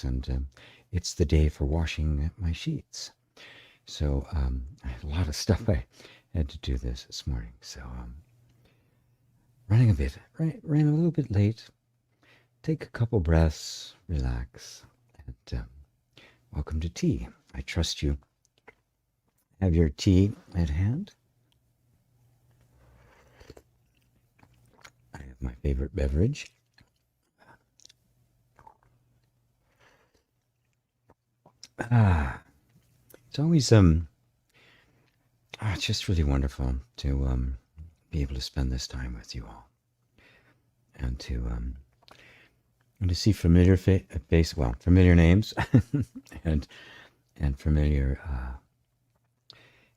mornings, and it's the day for washing my sheets. So I had a lot of stuff I had to do this morning. So running a bit, ran a little bit late. Take a couple breaths, relax, and welcome to tea. I trust you have your tea at hand. I have my favorite beverage. It's always it's just really wonderful to be able to spend this time with you all, and to see familiar familiar names, and familiar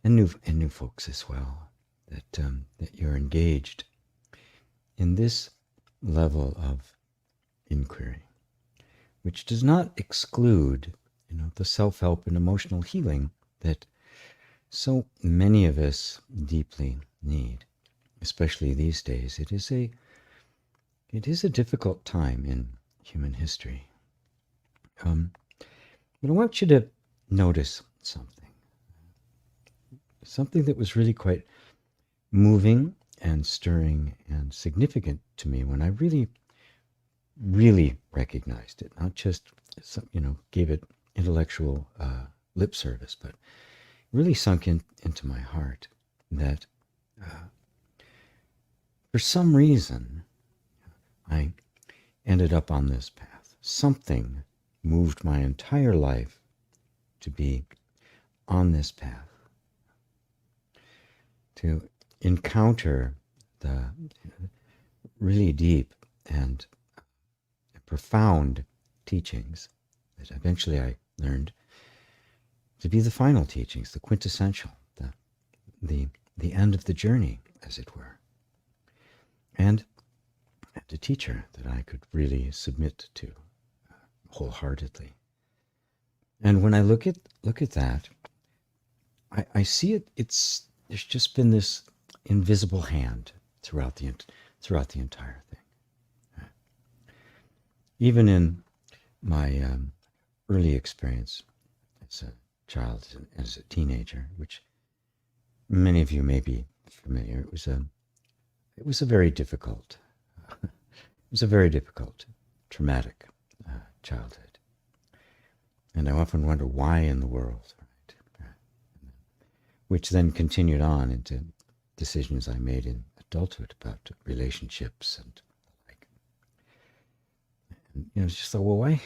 and new folks as well. That you're engaged in this level of inquiry, which does not exclude, the self-help and emotional healing that so many of us deeply need, especially these days. It is a difficult time in human history. But I want you to notice something that was really quite moving and stirring and significant to me when I really, really recognized it, not just, gave it intellectual lip service, but really sunk into my heart that for some reason I ended up on this path. Something moved my entire life to be on this path, to encounter the really deep and profound teachings that eventually I learned to be the final teachings, the quintessential, the end of the journey, as it were, and a teacher that I could really submit to wholeheartedly. And when I look at that, I see it. There's just been this invisible hand throughout the entire thing. Even in my early experience as a child, as a teenager, which many of you may be familiar, it was a very difficult, traumatic childhood, and I often wonder why in the world, right? Which then continued on into decisions I made in adulthood about relationships and like. And, it's just like, well, why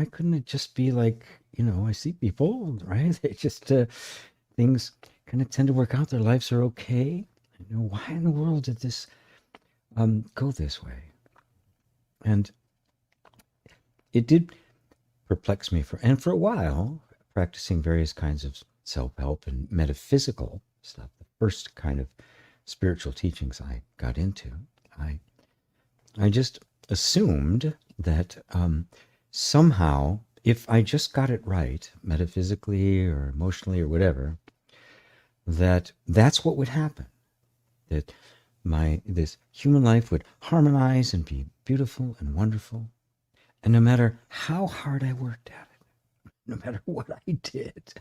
couldn't it just be like, I see people, right? They just, things kind of tend to work out. Their lives are okay. Why in the world did this go this way? And it did perplex me for a while, practicing various kinds of self-help and metaphysical stuff. The first kind of spiritual teachings I got into, I just assumed that somehow, if I just got it right, metaphysically or emotionally or whatever, that's what would happen. That this human life would harmonize and be beautiful and wonderful. And no matter how hard I worked at it, no matter what I did,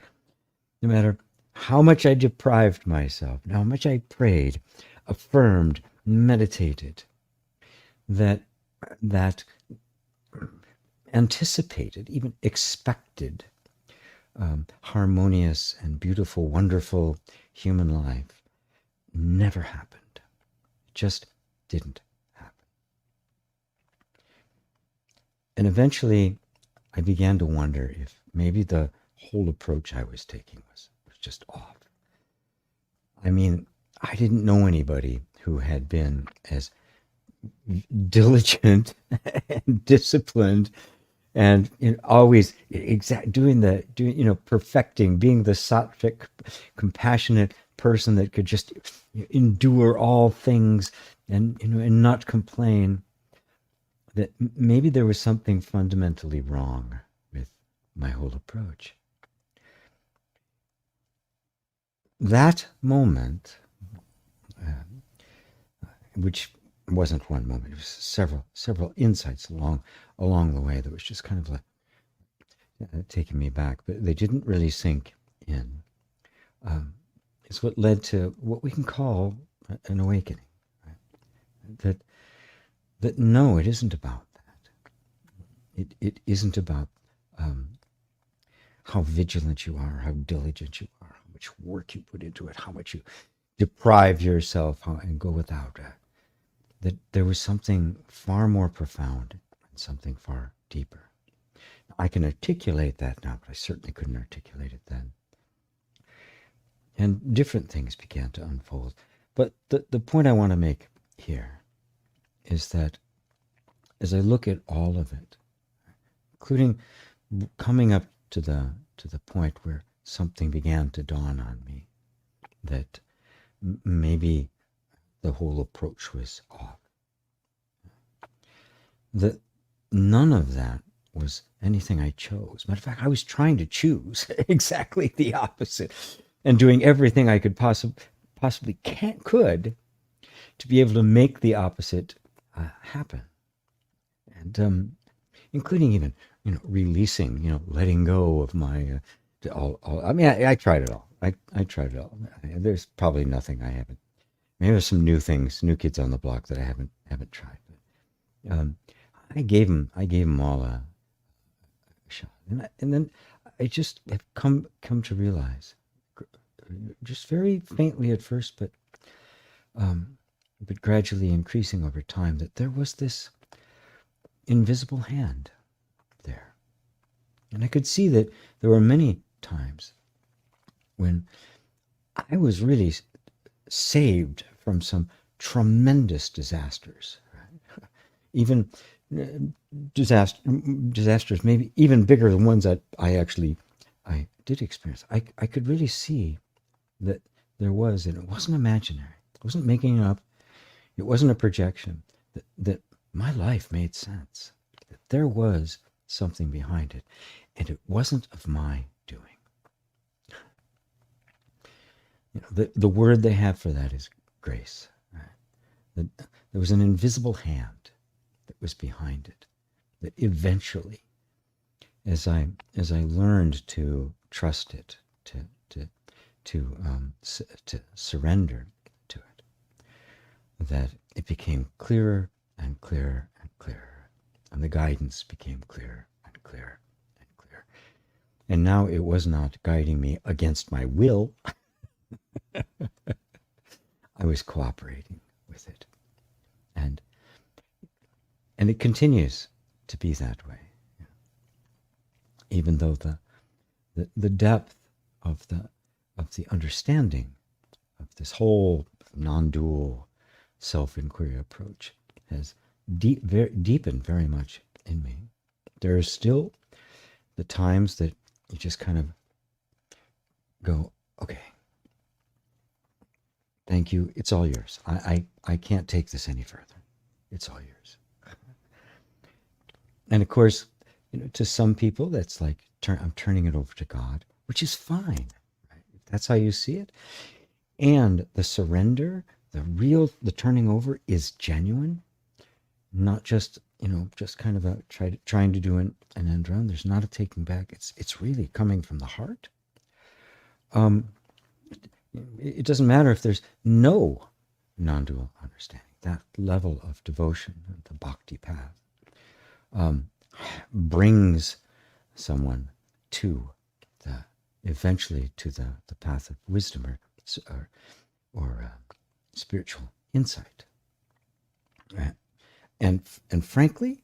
no matter how much I deprived myself, how much I prayed, affirmed, meditated, that anticipated, even expected, harmonious and beautiful, wonderful human life never happened. It just didn't happen. And eventually I began to wonder if maybe the whole approach I was taking was just off. I mean, I didn't know anybody who had been as diligent and disciplined and always doing perfecting, being the sattvic, compassionate person that could just endure all things and not complain. That maybe there was something fundamentally wrong with my whole approach. That moment, which wasn't one moment, it was several insights along the way that was just kind of like, taking me back, but they didn't really sink in. It's what led to what we can call an awakening. Right? That no, it isn't about that. It isn't about how vigilant you are, how diligent you are, how much work you put into it, how much you deprive yourself and go without it. That there was something far more profound and something far deeper. I can articulate that now, but I certainly couldn't articulate it then. And different things began to unfold. But the point I want to make here is that as I look at all of it, including coming up to the point where something began to dawn on me, that maybe the whole approach was off. That none of that was anything I chose. Matter of fact, I was trying to choose exactly the opposite and doing everything I could possibly could to be able to make the opposite happen. And including even, releasing, letting go of my, I mean, I tried it all. I tried it all. There's probably nothing I haven't. Maybe there's some new things, new kids on the block that I haven't tried. But I gave them all a shot, and then I just have come to realize, just very faintly at first, but gradually increasing over time, that there was this invisible hand there, and I could see that there were many times when I was really saved from some tremendous disasters, right? Even disasters, maybe even bigger than ones that I did experience. I could really see that there was, and it wasn't imaginary. It wasn't making it up. It wasn't a projection. That my life made sense. That there was something behind it, and it wasn't of my doing. The word they have for that is grace. Right? There was an invisible hand that was behind it. That eventually, as I learned to trust it, to surrender to it, that it became clearer and clearer and clearer, and the guidance became clearer and clearer and clearer. And now it was not guiding me against my will. I was cooperating with it, and it continues to be that way, even though the depth of the understanding of this whole non-dual self-inquiry approach has deepened very much in me. There are still the times that you just kind of go, okay, thank you, it's all yours. I can't take this any further. It's all yours. And of course, to some people, that's like, I'm turning it over to God, which is fine. Right? If that's how you see it. And the surrender, the turning over is genuine, not just, just kind of trying to do an end run. There's not a taking back. It's really coming from the heart. It doesn't matter if there's no non-dual understanding. That level of devotion, the bhakti path, brings someone to eventually to the path of wisdom or spiritual insight. Right? And frankly,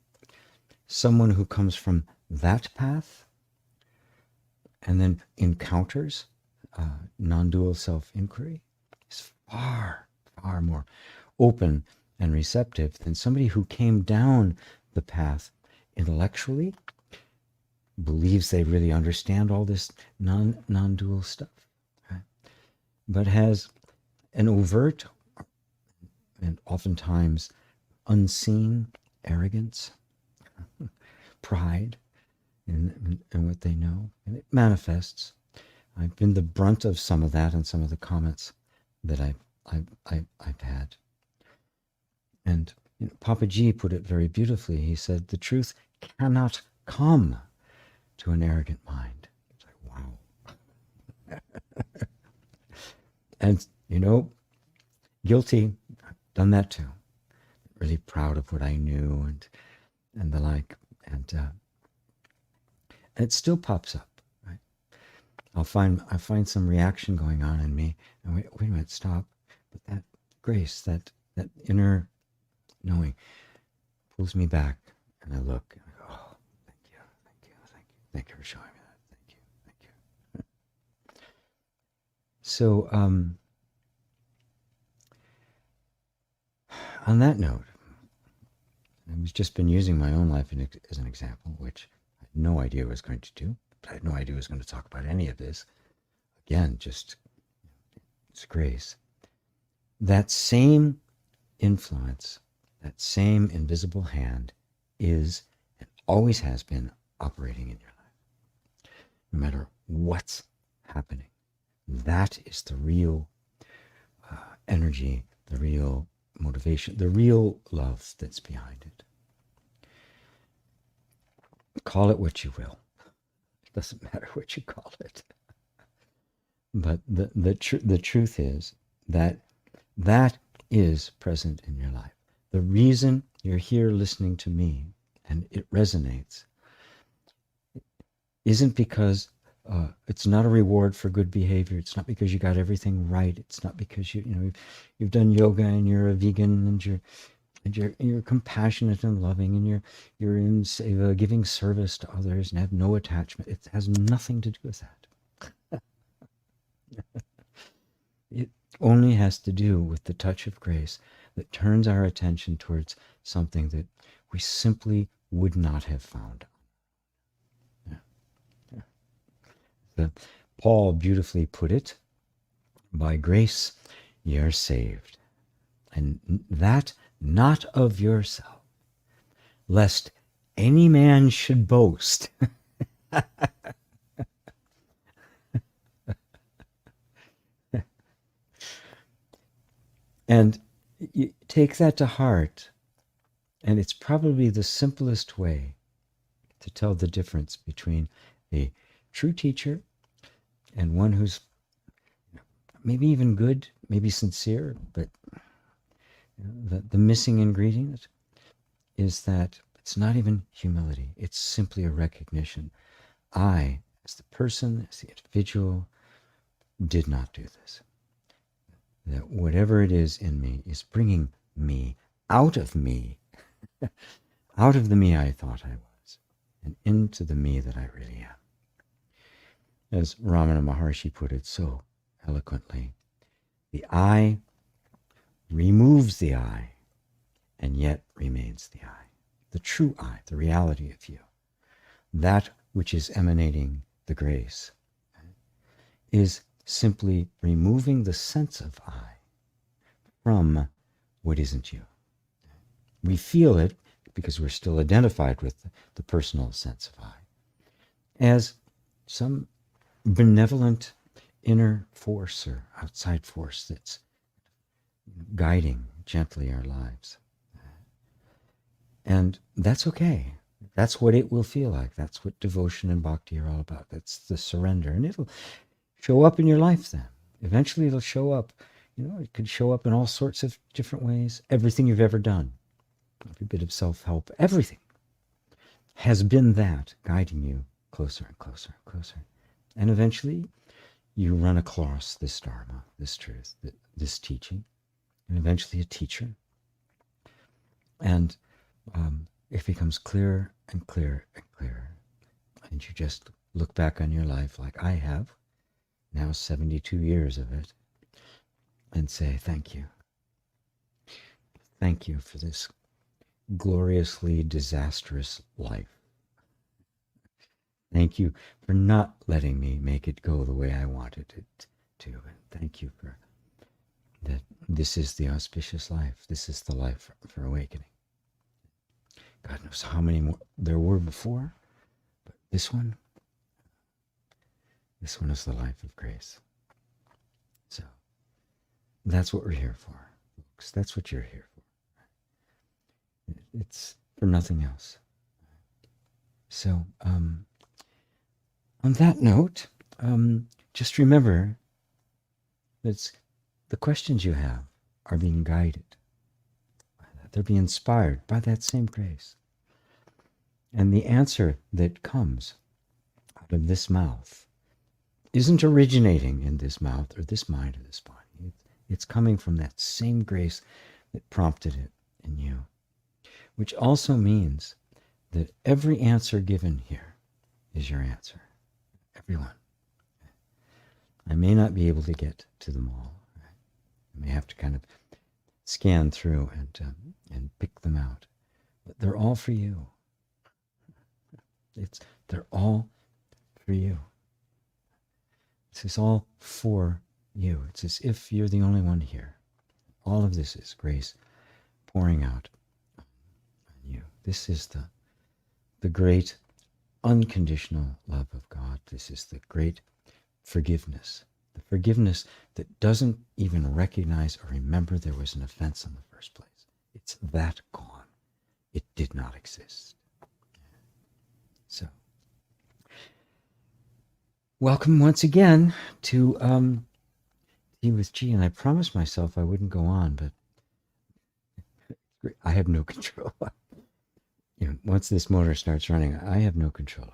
someone who comes from that path and then encounters non-dual self-inquiry is far, far more open and receptive than somebody who came down the path intellectually, believes they really understand all this non-dual stuff, right? But has an overt and oftentimes unseen arrogance, pride in what they know, and it manifests. I've been the brunt of some of that and some of the comments that I've had. And Papaji put it very beautifully. He said, the truth cannot come to to an arrogant mind. It's like, wow. And, guilty, I've done that too. Really proud of what I knew and the like. And it still pops up, right? I find some reaction going on in me, and wait a minute, stop. But that grace, that inner knowing, pulls me back, and I look, and I go, oh, thank you for showing me that. Thank you. So, on that note, I've just been using my own life as an example, which I had no idea what I was going to do. But I had no idea I was going to talk about any of this. Again, just it's grace. That same influence, that same invisible hand is and always has been operating in your life. No matter what's happening, that is the real energy, the real motivation, the real love that's behind it. Call it what you will. It doesn't matter what you call it. But the truth is that is present in your life. The reason you're here listening to me and it resonates isn't because it's not a reward for good behavior. It's not because you got everything right. It's not because you've done yoga and you're a vegan and you're compassionate and loving and you're in seva, giving service to others and have no attachment. It has nothing to do with that. It only has to do with the touch of grace that turns our attention towards something that we simply would not have found. Paul beautifully put it, by grace ye are saved, and that not of yourself, lest any man should boast. And you take that to heart, and it's probably the simplest way to tell the difference between a true teacher and one who's maybe even good, maybe sincere, but the missing ingredient is that it's not even humility. It's simply a recognition. I, as the person, as the individual, did not do this. That whatever it is in me is bringing me, out of the me I thought I was, and into the me that I really am. As Ramana Maharshi put it so eloquently, the I removes the I, and yet remains the I. The true I, the reality of you, that which is emanating the grace, is simply removing the sense of I from what isn't you. We feel it because we're still identified with the personal sense of I as some benevolent inner force or outside force that's guiding gently our lives. And that's okay. That's what it will feel like. That's what devotion and bhakti are all about. That's the surrender. And it'll show up in your life then. Eventually it'll show up. It could show up in all sorts of different ways. Everything you've ever done, every bit of self-help, everything has been that guiding you closer and closer and closer. And eventually you run across this dharma, this truth, this teaching, and eventually a teacher. And it becomes clearer and clearer and clearer. And you just look back on your life like I have, now 72 years of it, and say, thank you. Thank you for this gloriously disastrous life. Thank you for not letting me make it go the way I wanted it to. And thank you for that. This is the auspicious life. This is the life for awakening. God knows how many more there were before, but this one is the life of grace. So that's what we're here for, folks. That's what you're here for. It's for nothing else. So on that note, just remember that the questions you have are being guided. They're being inspired by that same grace. And the answer that comes out of this mouth isn't originating in this mouth or this mind or this body. It's coming from that same grace that prompted it in you, which also means that every answer given here is your answer. Everyone. I may not be able to get to them all. I may have to kind of scan through and pick them out, but they're all for you. They're all for you. This is all for you. It's as if you're the only one here. All of this is grace pouring out on you. This is the great unconditional love of God. This is the great forgiveness. The forgiveness that doesn't even recognize or remember there was an offense in the first place. It's that gone. It did not exist. So, welcome once again to Tea with G. And I promised myself I wouldn't go on, but I have no control. Once this motor starts running, I have no control.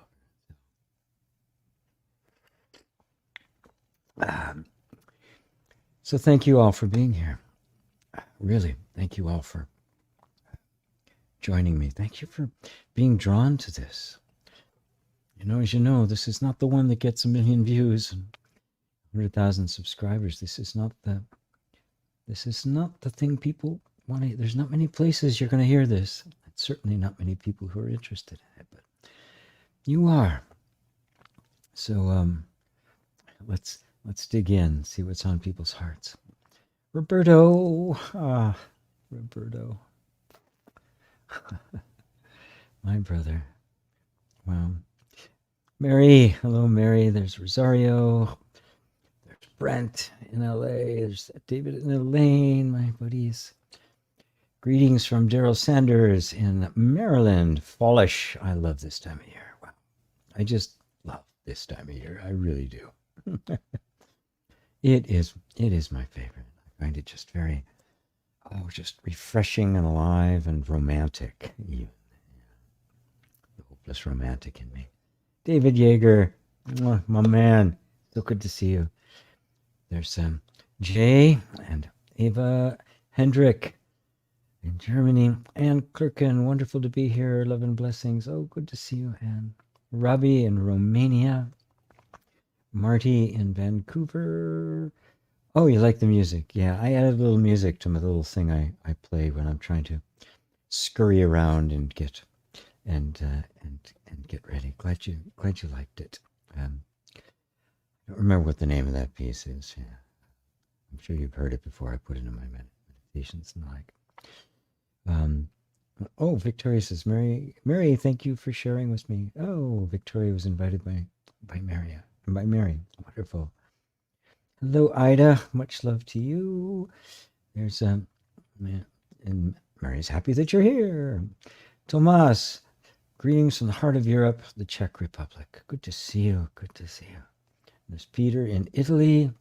So thank you all for being here. Really, thank you all for joining me. Thank you for being drawn to this. As you know, this is not the one that gets 1 million views and 100,000 subscribers. This is not the thing people want to. There's not many places you're going to hear this. Certainly not many people who are interested in it, but you are. So let's dig in, see what's on people's hearts. Roberto, Roberto, my brother. Wow. Mary, hello, Mary. There's Rosario. There's Brent in LA. There's David and Elaine, my buddies. Greetings from Daryl Sanders in Maryland. Fallish. I love this time of year. Wow. I just love this time of year. I really do. It is my favorite. I find it just very, just refreshing and alive and romantic. Even. The hopeless romantic in me. David Yeager, my man. So good to see you. There's Jay and Ava Hendrick in Germany. Anne Clerkin, wonderful to be here. Love and blessings. Oh, good to see you, Anne. Robbie in Romania. Marty in Vancouver. Oh, you like the music? Yeah, I added a little music to my little thing I play when I'm trying to scurry around and get get ready. Glad you liked it. I don't remember what the name of that piece is. Yeah, I'm sure you've heard it before. I put it in my meditations and the like. Oh, Victoria says, Mary, thank you for sharing with me. Oh, Victoria was invited by Mary. Wonderful. Hello, Ida. Much love to you. There's and Mary's happy that you're here. Tomas, greetings from the heart of Europe, the Czech Republic. Good to see you. Good to see you. There's Peter in Italy.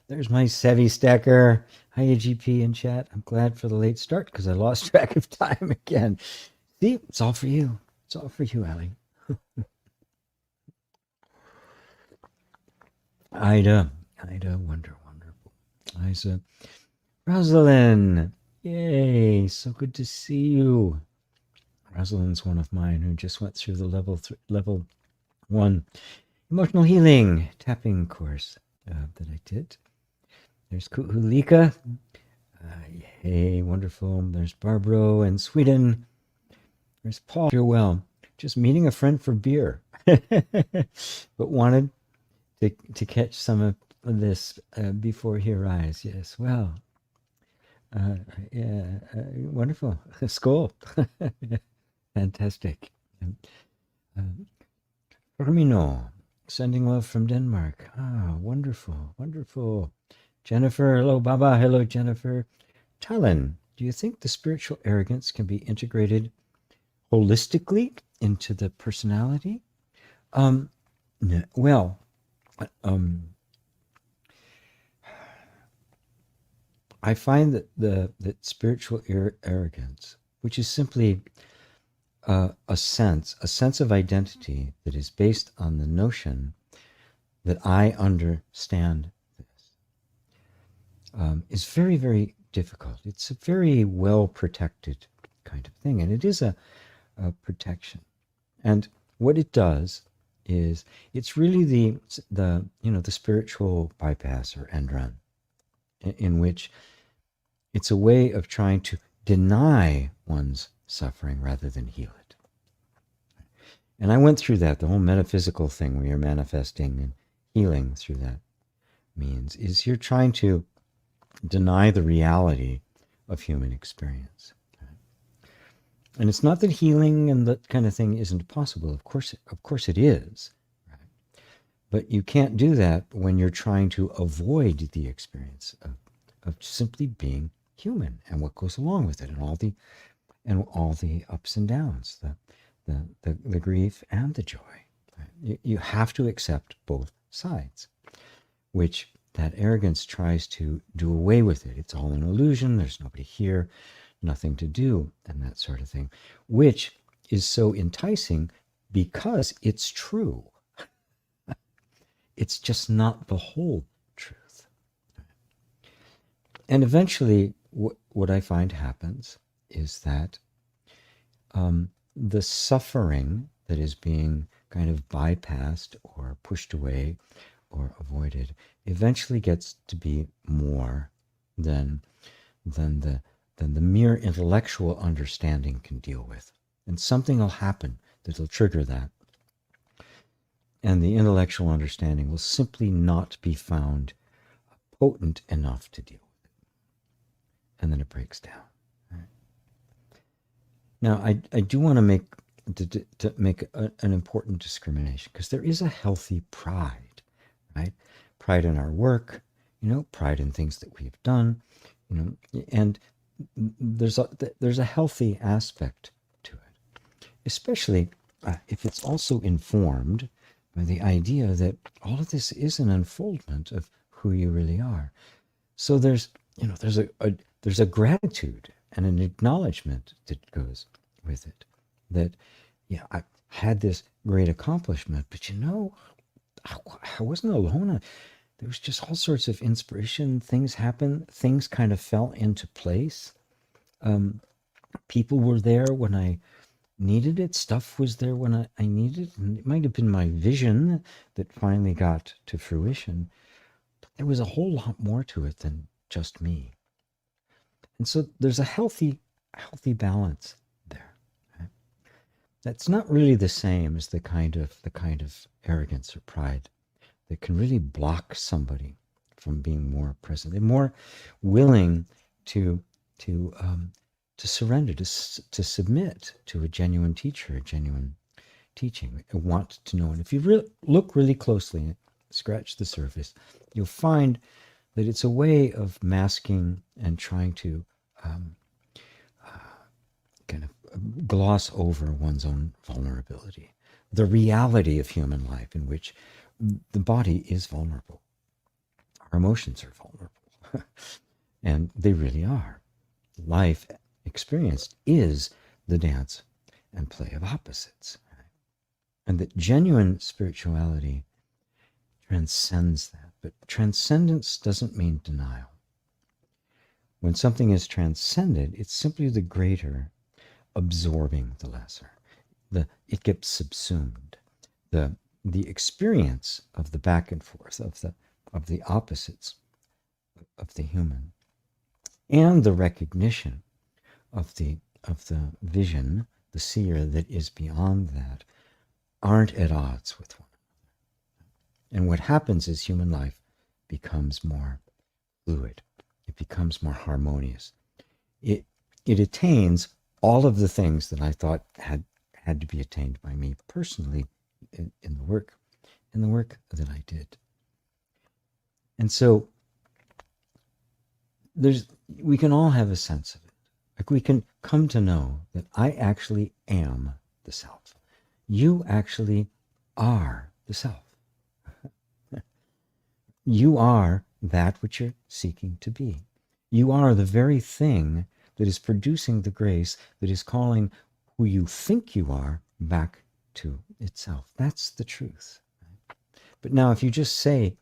There's my Sevi Stacker. Hiya, GP in chat. I'm glad for the late start because I lost track of time again. See, it's all for you. It's all for you, Ali. Ida, wonderful. Isa, Rosalind, yay, so good to see you. Rosalind's one of mine who just went through the level 1 emotional healing tapping course that I did. There's Kuhulika. Hey, wonderful. There's Barbara in Sweden. There's Paul. You're well. Just meeting a friend for beer. But wanted to catch some of this before he arrives. Yes, well. Wonderful. Skål. Fantastic. Firmino, sending love from Denmark. Wonderful. Jennifer, hello, Baba. Hello, Jennifer. Talon, do you think the spiritual arrogance can be integrated holistically into the personality? Well, um, I find that that spiritual arrogance, which is simply a sense of identity that is based on the notion that I understand this, is very, very difficult. It's a very well protected kind of thing, and it is a protection. And what it does is it's really the spiritual bypass or end run, in which it's a way of trying to deny one's suffering rather than heal it. And I went through that, the whole metaphysical thing where you're manifesting and healing through that means is you're trying to deny the reality of human experience. And it's not that healing and that kind of thing isn't possible. Of course it is. Right? But you can't do that when you're trying to avoid the experience of simply being human and what goes along with it, and all the ups and downs, the grief and the joy. Right? You have to accept both sides, which that arrogance tries to do away with it. It's all an illusion. There's nobody here, nothing to do, and that sort of thing, which is so enticing because it's true. It's just not the whole truth. And eventually, what I find happens is that the suffering that is being kind of bypassed or pushed away or avoided eventually gets to be more than the mere intellectual understanding can deal with. And something will happen that will trigger that. And the intellectual understanding will simply not be found potent enough to deal with it. And then it breaks down. Right? Now, I do want to make an important discrimination, because there is a healthy pride, right? Pride in our work, pride in things that we've done, and there's a healthy aspect to it, especially if it's also informed by the idea that all of this is an unfoldment of who you really are. So there's a gratitude and an acknowledgement that goes with it, that I had this great accomplishment, but I wasn't alone. There was just all sorts of inspiration. Things happened. Things kind of fell into place. People were there when I needed it. Stuff was there when I needed it. And it might have been my vision that finally got to fruition. But there was a whole lot more to it than just me. And so there's a healthy balance there. Right? That's not really the same as the kind of arrogance or pride that can really block somebody from being more present. They're more willing to surrender, to submit to a genuine teacher, a genuine teaching, and want to know. And if you look really closely, scratch the surface, you'll find that it's a way of masking and trying to kind of gloss over one's own vulnerability, the reality of human life, in which the body is vulnerable. Our emotions are vulnerable. And they really are. Life experienced is the dance and play of opposites. Right? And that genuine spirituality transcends that. But transcendence doesn't mean denial. When something is transcended, it's simply the greater absorbing the lesser. It gets subsumed. The experience of the back and forth of the opposites of the human, and the recognition of the vision, the seer that is beyond that, aren't at odds with one another. And what happens is human life becomes more fluid. It becomes more harmonious. It attains all of the things that I thought had to be attained by me personally in the work that I did. And so we can all have a sense of it. Like, we can come to know that I actually am the self. You actually are the self. You are that which you're seeking to be. You are the very thing that is producing the grace that is calling who you think you are back to itself. That's the truth. But now, if you just say,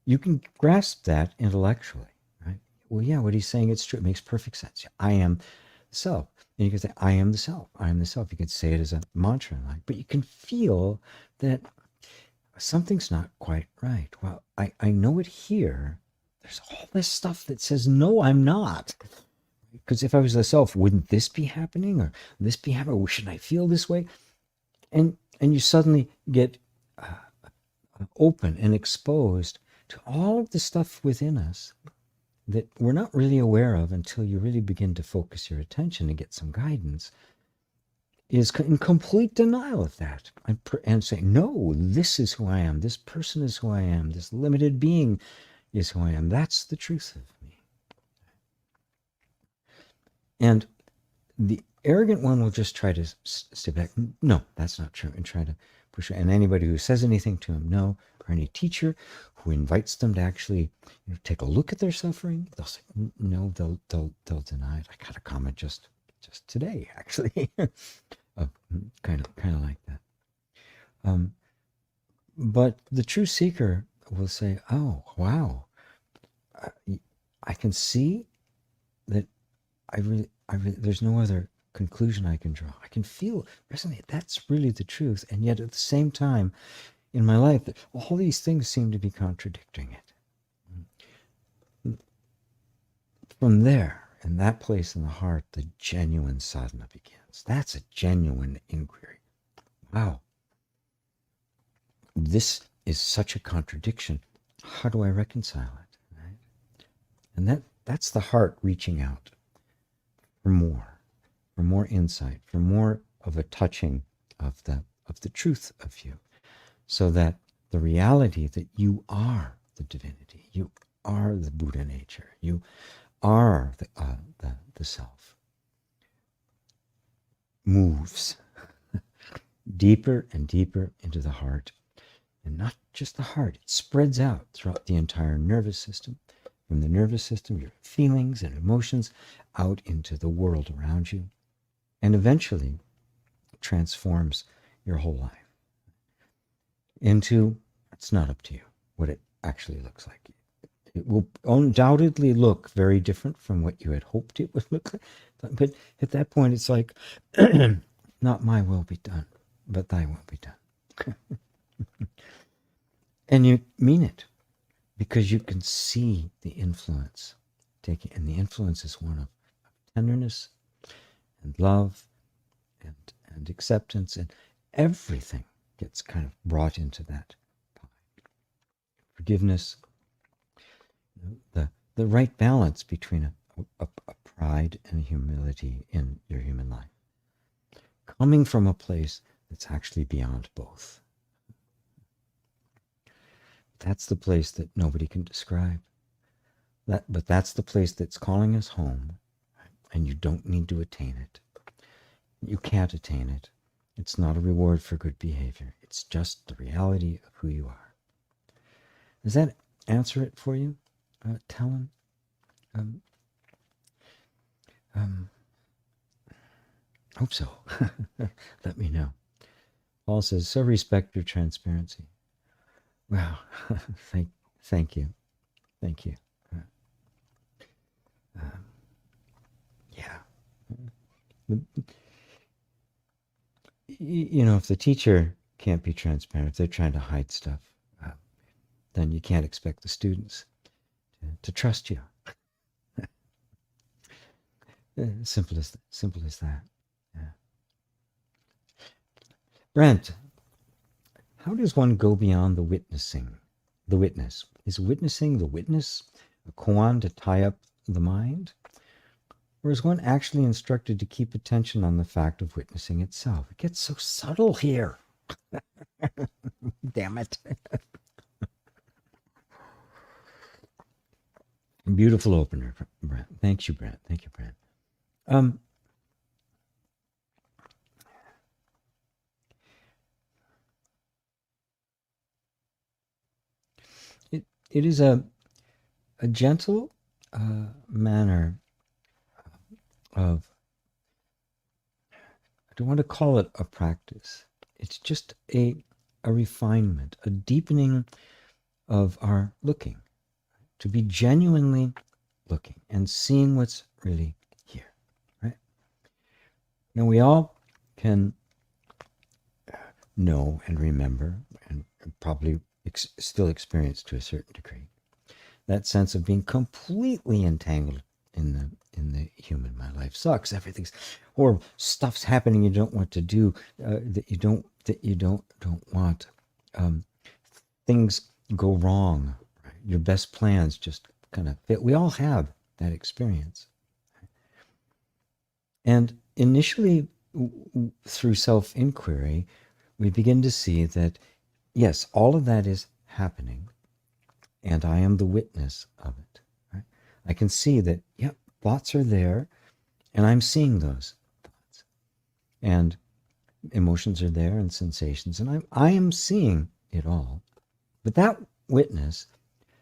you can grasp that intellectually, right? Well, yeah, what he's saying, it's true. It makes perfect sense. I am the self. And you can say, I am the self. I am the self. You can say it as a mantra, but you can feel that something's not quite right. Well, I know it here. There's all this stuff that says, no, I'm not. Because if I was the self, wouldn't this be happening? Or this be happening? Or shouldn't I feel this way? And you suddenly get open and exposed to all of the stuff within us that we're not really aware of until you really begin to focus your attention and get some guidance, is in complete denial of that and saying, no, this is who I am. This person is who I am. This limited being is who I am. That's the truth of me. And the arrogant one will just try to stay back. No, that's not true. And try to push it. And anybody who says anything to him, no, or any teacher who invites them to actually take a look at their suffering, they'll say, no, they'll deny it. I got a comment just today, actually. kind of like that. But the true seeker will say, oh, wow, I can see that I really, there's no other conclusion I can draw. I can feel, resonate, that's really the truth. And yet at the same time, in my life, all these things seem to be contradicting it. From there, in that place in the heart, the genuine sadhana begins. That's a genuine inquiry. Wow. This is such a contradiction. How do I reconcile it? Right? And that's the heart reaching out for more insight, for more of a touching of the truth of you, so that the reality that you are the divinity, you are the Buddha nature, you are the self, moves deeper and deeper into the heart. And not just the heart, it spreads out throughout the entire nervous system, from the nervous system, your feelings and emotions, out into the world around you, and eventually transforms your whole life into, it's not up to you what it actually looks like. It will undoubtedly look very different from what you had hoped it would look like. But at that point, it's like, not my will be done, but thy will be done. And you mean it, because you can see the influence taking, and the influence is one of tenderness and love and acceptance, and everything gets kind of brought into that pie. Forgiveness, the right balance between a pride and humility in your human life, coming from a place that's actually beyond both. That's the place that nobody can describe. But that's the place that's calling us home, and you don't need to attain it. You can't attain it. It's not a reward for good behavior. It's just the reality of who you are. Does that answer it for you, Talon? Hope so. Let me know. Paul says, so respect your transparency. Wow. Thank you. Thank you. Yeah. If the teacher can't be transparent, if they're trying to hide stuff, then you can't expect the students to trust you. Simple as that. Yeah. Brent, how does one go beyond the witnessing? The witness. Is witnessing the witness a koan to tie up the mind? Or is one actually instructed to keep attention on the fact of witnessing itself? It gets so subtle here. Damn it. Beautiful opener, Brent. Thank you, Brent. it is a gentle manner of, I don't want to call it a practice. It's just a refinement, a deepening of our looking, to be genuinely looking and seeing what's really here, right? Now we all can know and remember and probably still experience to a certain degree that sense of being completely entangled in the human. My life sucks. Everything's horrible. Stuff's happening you don't want to do, that you don't want. Things go wrong. Right? Your best plans just kind of fit. We all have that experience. And initially, through self-inquiry, we begin to see that, yes, all of that is happening, and I am the witness of it. Right? I can see that, yep, thoughts are there, and I'm seeing those thoughts. And emotions are there, and sensations, and I am seeing it all. But that witness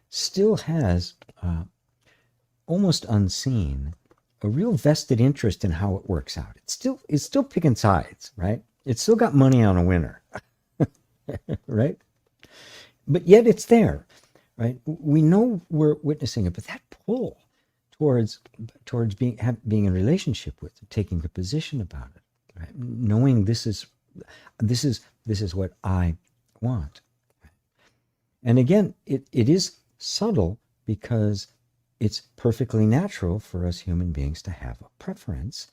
still has, almost unseen, a real vested interest in how it works out. It's still picking sides, right? It's still got money on a winner, right? But yet it's there, right? We know we're witnessing it, but that pull towards being in a relationship with it, taking a position about it, right? Knowing this is what I want. And again, it is subtle because it's perfectly natural for us human beings to have a preference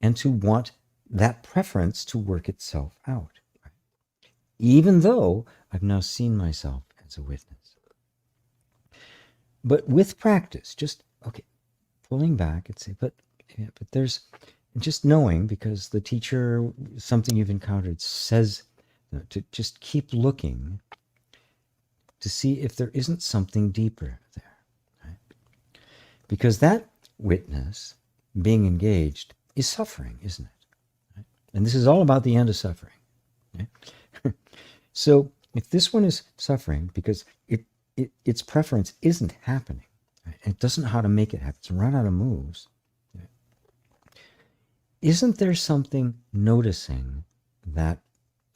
and to want that preference to work itself out, even though I've now seen myself as a witness. But with practice, just, okay, pulling back and say, but there's just knowing, because the teacher, something you've encountered, says to just keep looking to see if there isn't something deeper there. Right? Because that witness, being engaged, is suffering, isn't it? Right? And this is all about the end of suffering. Right? So if this one is suffering because its preference isn't happening, right? It doesn't know how to make it happen, it's run out of moves, right? Isn't there something noticing that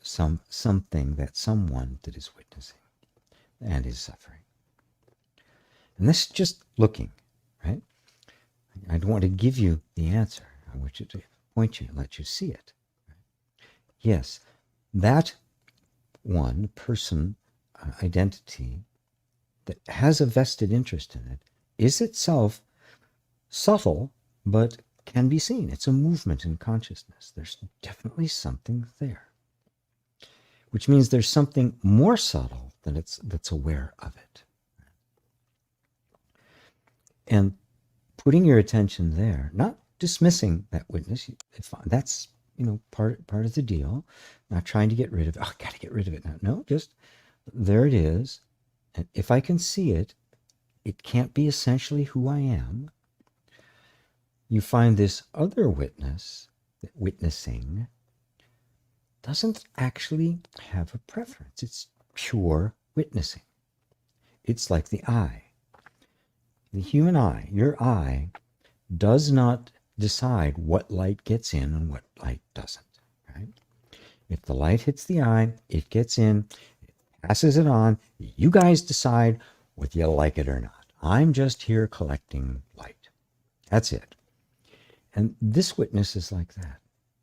something, that someone that is witnessing and is suffering? And this is just looking, right? I don't want to give you the answer. I want you to point you and let you see it. Yes, that one person, identity that has a vested interest in it is itself subtle, but can be seen. It's a movement in consciousness. There's definitely something there, which means there's something more subtle that's aware of it. And putting your attention there, not dismissing that witness, that's, part of the deal, not trying to get rid of it. Oh, I got to get rid of it now. No, just there it is. And if I can see it, it can't be essentially who I am. You find this other witness, witnessing, doesn't actually have a preference. It's pure witnessing. It's like the eye. The human eye, your eye, does not decide what light gets in and what light doesn't. Right? If the light hits the eye, it gets in, it passes it on. You guys decide whether you like it or not. I'm just here collecting light. That's it. And this witness is like that.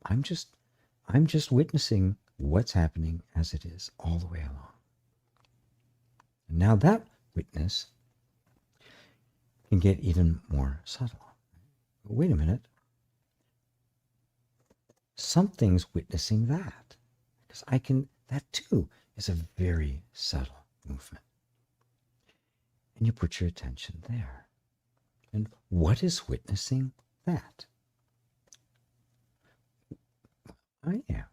I'm just witnessing what's happening as it is all the way along. And now that witness can get even more subtle. Wait a minute. Something's witnessing that. Because that too is a very subtle movement. And you put your attention there. And what is witnessing that? I am.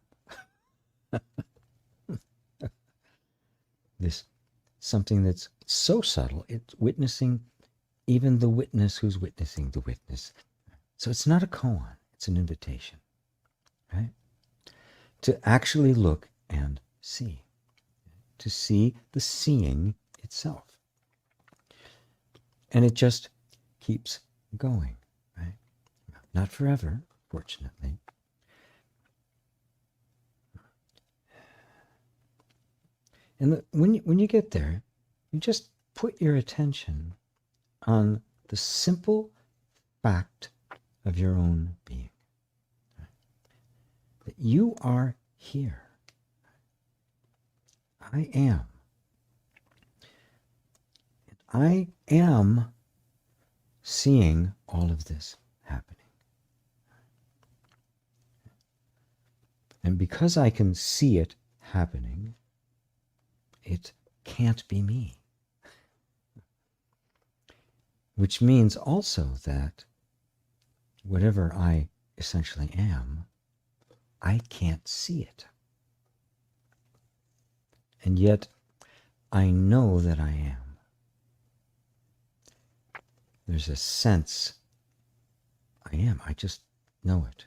This something that's so subtle, it's witnessing even the witness who's witnessing the witness. So it's not a koan, it's an invitation, right? To actually look and see, to see the seeing itself. And it just keeps going, right? Not forever, fortunately. And when you get there, you just put your attention on the simple fact of your own being. That you are here. I am. And I am seeing all of this happening. And because I can see it happening, it can't be me. Which means also that whatever I essentially am, I can't see it. And yet, I know that I am. There's a sense I am. I just know it.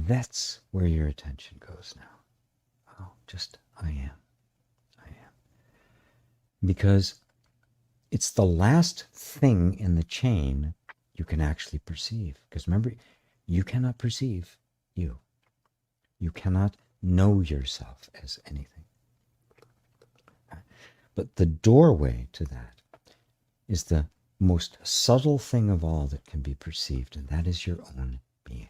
That's where your attention goes now. Oh, just I am. I am. Because it's the last thing in the chain you can actually perceive. Because remember, you cannot perceive you. You cannot know yourself as anything. But the doorway to that is the most subtle thing of all that can be perceived, and that is your own being.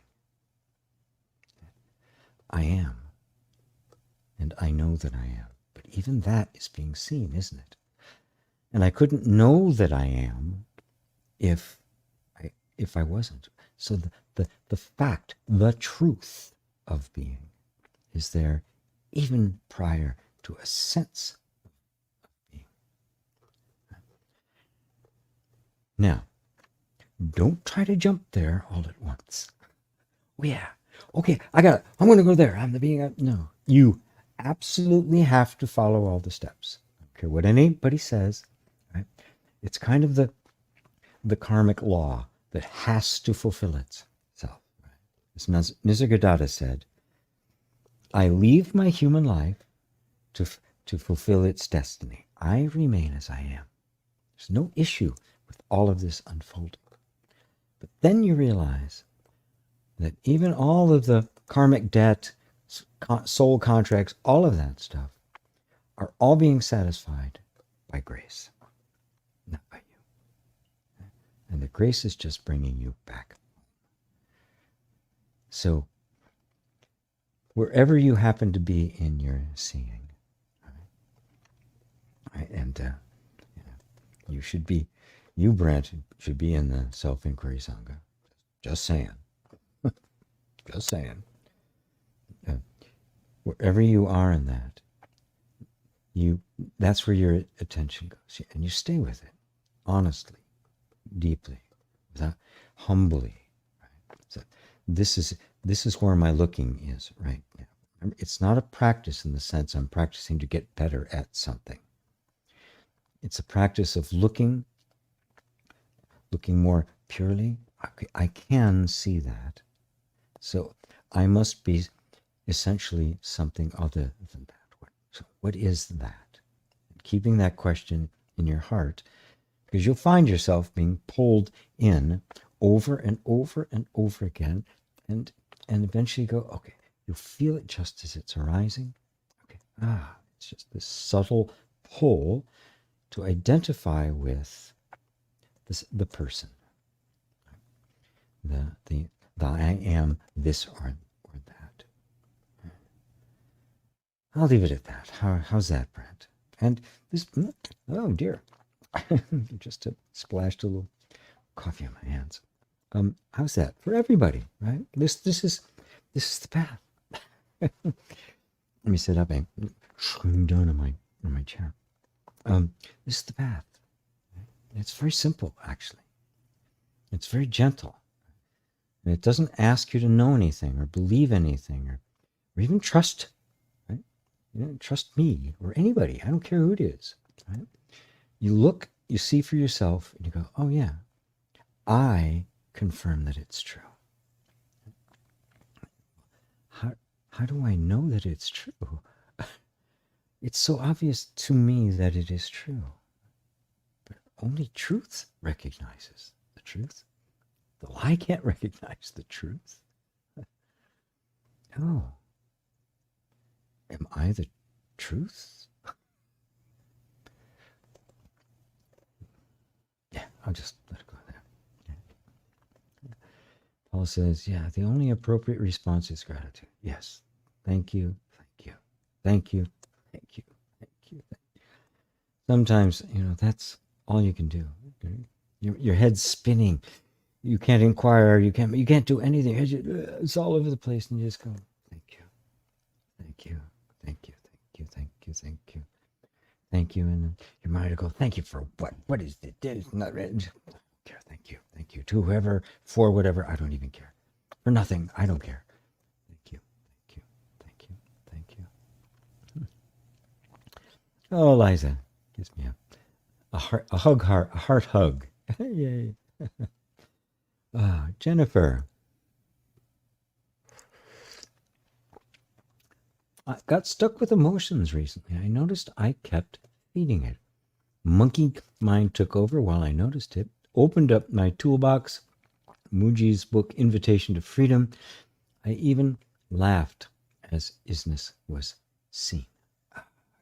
I am, and I know that I am. But even that is being seen, isn't it? And I couldn't know that I am if I wasn't. So the fact, the truth of being is there even prior to a sense of being. Now, don't try to jump there all at once. Oh yeah, okay, I got it. I'm going to go there. I'm the being. No, you absolutely have to follow all the steps. I don't care what anybody says. Right? It's kind of the karmic law that has to fulfill itself. Right? As Nisargadatta said, I leave my human life to fulfill its destiny. I remain as I am. There's no issue with all of this unfolding. But then you realize that even all of the karmic debt, soul contracts, all of that stuff are all being satisfied by grace, not by you. And the grace is just bringing you back. So wherever you happen to be in your seeing, right? And you should be, you, Brent, should be in the self-inquiry Sangha. Just saying. Just saying. Wherever you are in that, that's where your attention goes. And you stay with it, honestly, deeply, humbly. Right? So this is where my looking is right now. It's not a practice in the sense I'm practicing to get better at something. It's a practice of looking more purely. I can see that. So I must be essentially something other than that. So what is that? Keeping that question in your heart, because you'll find yourself being pulled in over and over and over again, and eventually go, okay, you'll feel it just as it's arising. Okay, it's just this subtle pull to identify with the person, the I am this or that. I'll leave it at that. How's that, Brent? And this, oh dear, just splashed a little coffee on my hands. How's that for everybody? Right? This is the path. Let me sit up and down on my chair. This is the path. It's very simple, actually. It's very gentle. And it doesn't ask you to know anything or believe anything or even trust, right? You don't trust me or anybody. I don't care who it is, right? You look, you see for yourself, and you go, oh yeah, I confirm that it's true. How do I know that it's true? It's so obvious to me that it is true. But only truth recognizes the truth. The lie can't recognize the truth. Oh, am I the truth? Yeah, I'll just let it go there. Yeah. Paul says, yeah, the only appropriate response is gratitude. Yes. Thank you. Thank you. Thank you. Thank you. Thank you. Sometimes, that's all you can do. Your head's spinning. You can't inquire. You can't do anything. It's all over the place, and you just go, thank you. Thank you. Thank you. Thank you. Thank you. Thank you. Thank you. And then your mind will go, thank you for what? What is it? It's not I don't care. Thank you. Thank you. To whoever, for whatever, I don't even care. For nothing, I don't care. Thank you. Thank you. Thank you. Thank you. Oh, Liza gives me a heart hug. Yay. Jennifer. I got stuck with emotions recently. I noticed I kept feeding it. Monkey mind took over while I noticed it. Opened up my toolbox, Mooji's book, Invitation to Freedom. I even laughed as isness was seen.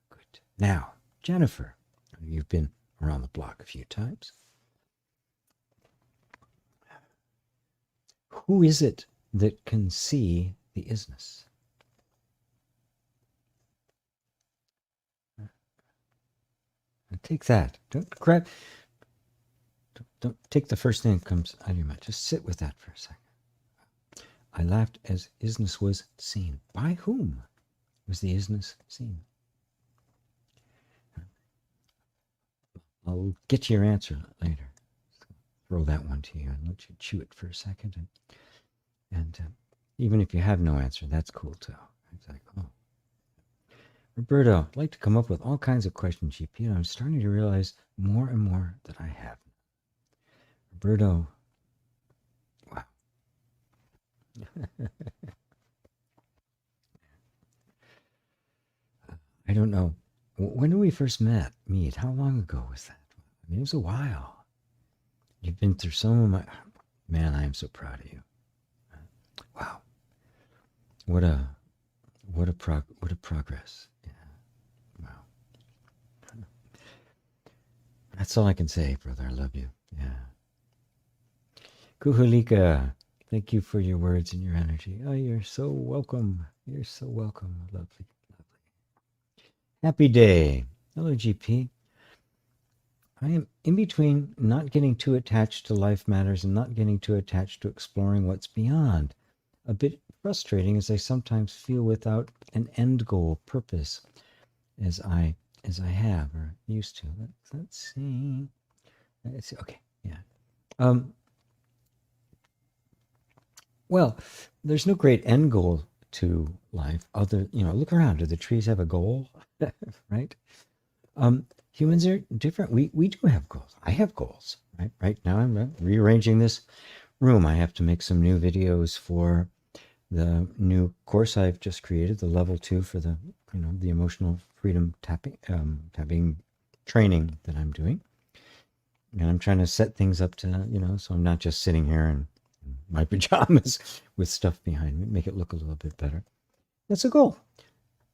Good. Now, Jennifer, you've been around the block a few times. Who is it that can see the isness? Take that. Don't grab. Don't take the first thing that comes out of your mouth. Just sit with that for a second. I laughed as isness was seen. By whom was the isness seen? I'll get your answer later. Throw that one to you and let you chew it for a second. And even if you have no answer, that's cool too. It's like, oh. Roberto, I'd like to come up with all kinds of questions, GP, and I'm starting to realize more and more that I have. Roberto, wow. I don't know. When did we first meet? How long ago was that? I mean, it was a while. You've been through some of my... Man, I am so proud of you. Wow. What a progress. Yeah. Wow. That's all I can say, brother. I love you. Yeah. Kuhulika, thank you for your words and your energy. Oh, you're so welcome. You're so welcome. Lovely, lovely. Happy day. Hello, GP. I am in between not getting too attached to life matters and not getting too attached to exploring what's beyond. A bit frustrating as I sometimes feel without an end goal purpose as I have or used to. Let's see. Okay, yeah. Well, there's no great end goal to life other, look around. Do the trees have a goal? Right? Humans are different. We do have goals. I have goals, right? Right now I'm rearranging this room. I have to make some new videos for the new course I've just created, the level 2 for the, the emotional freedom tapping training that I'm doing. And I'm trying to set things up to, so I'm not just sitting here in my pajamas with stuff behind me, make it look a little bit better. That's a goal.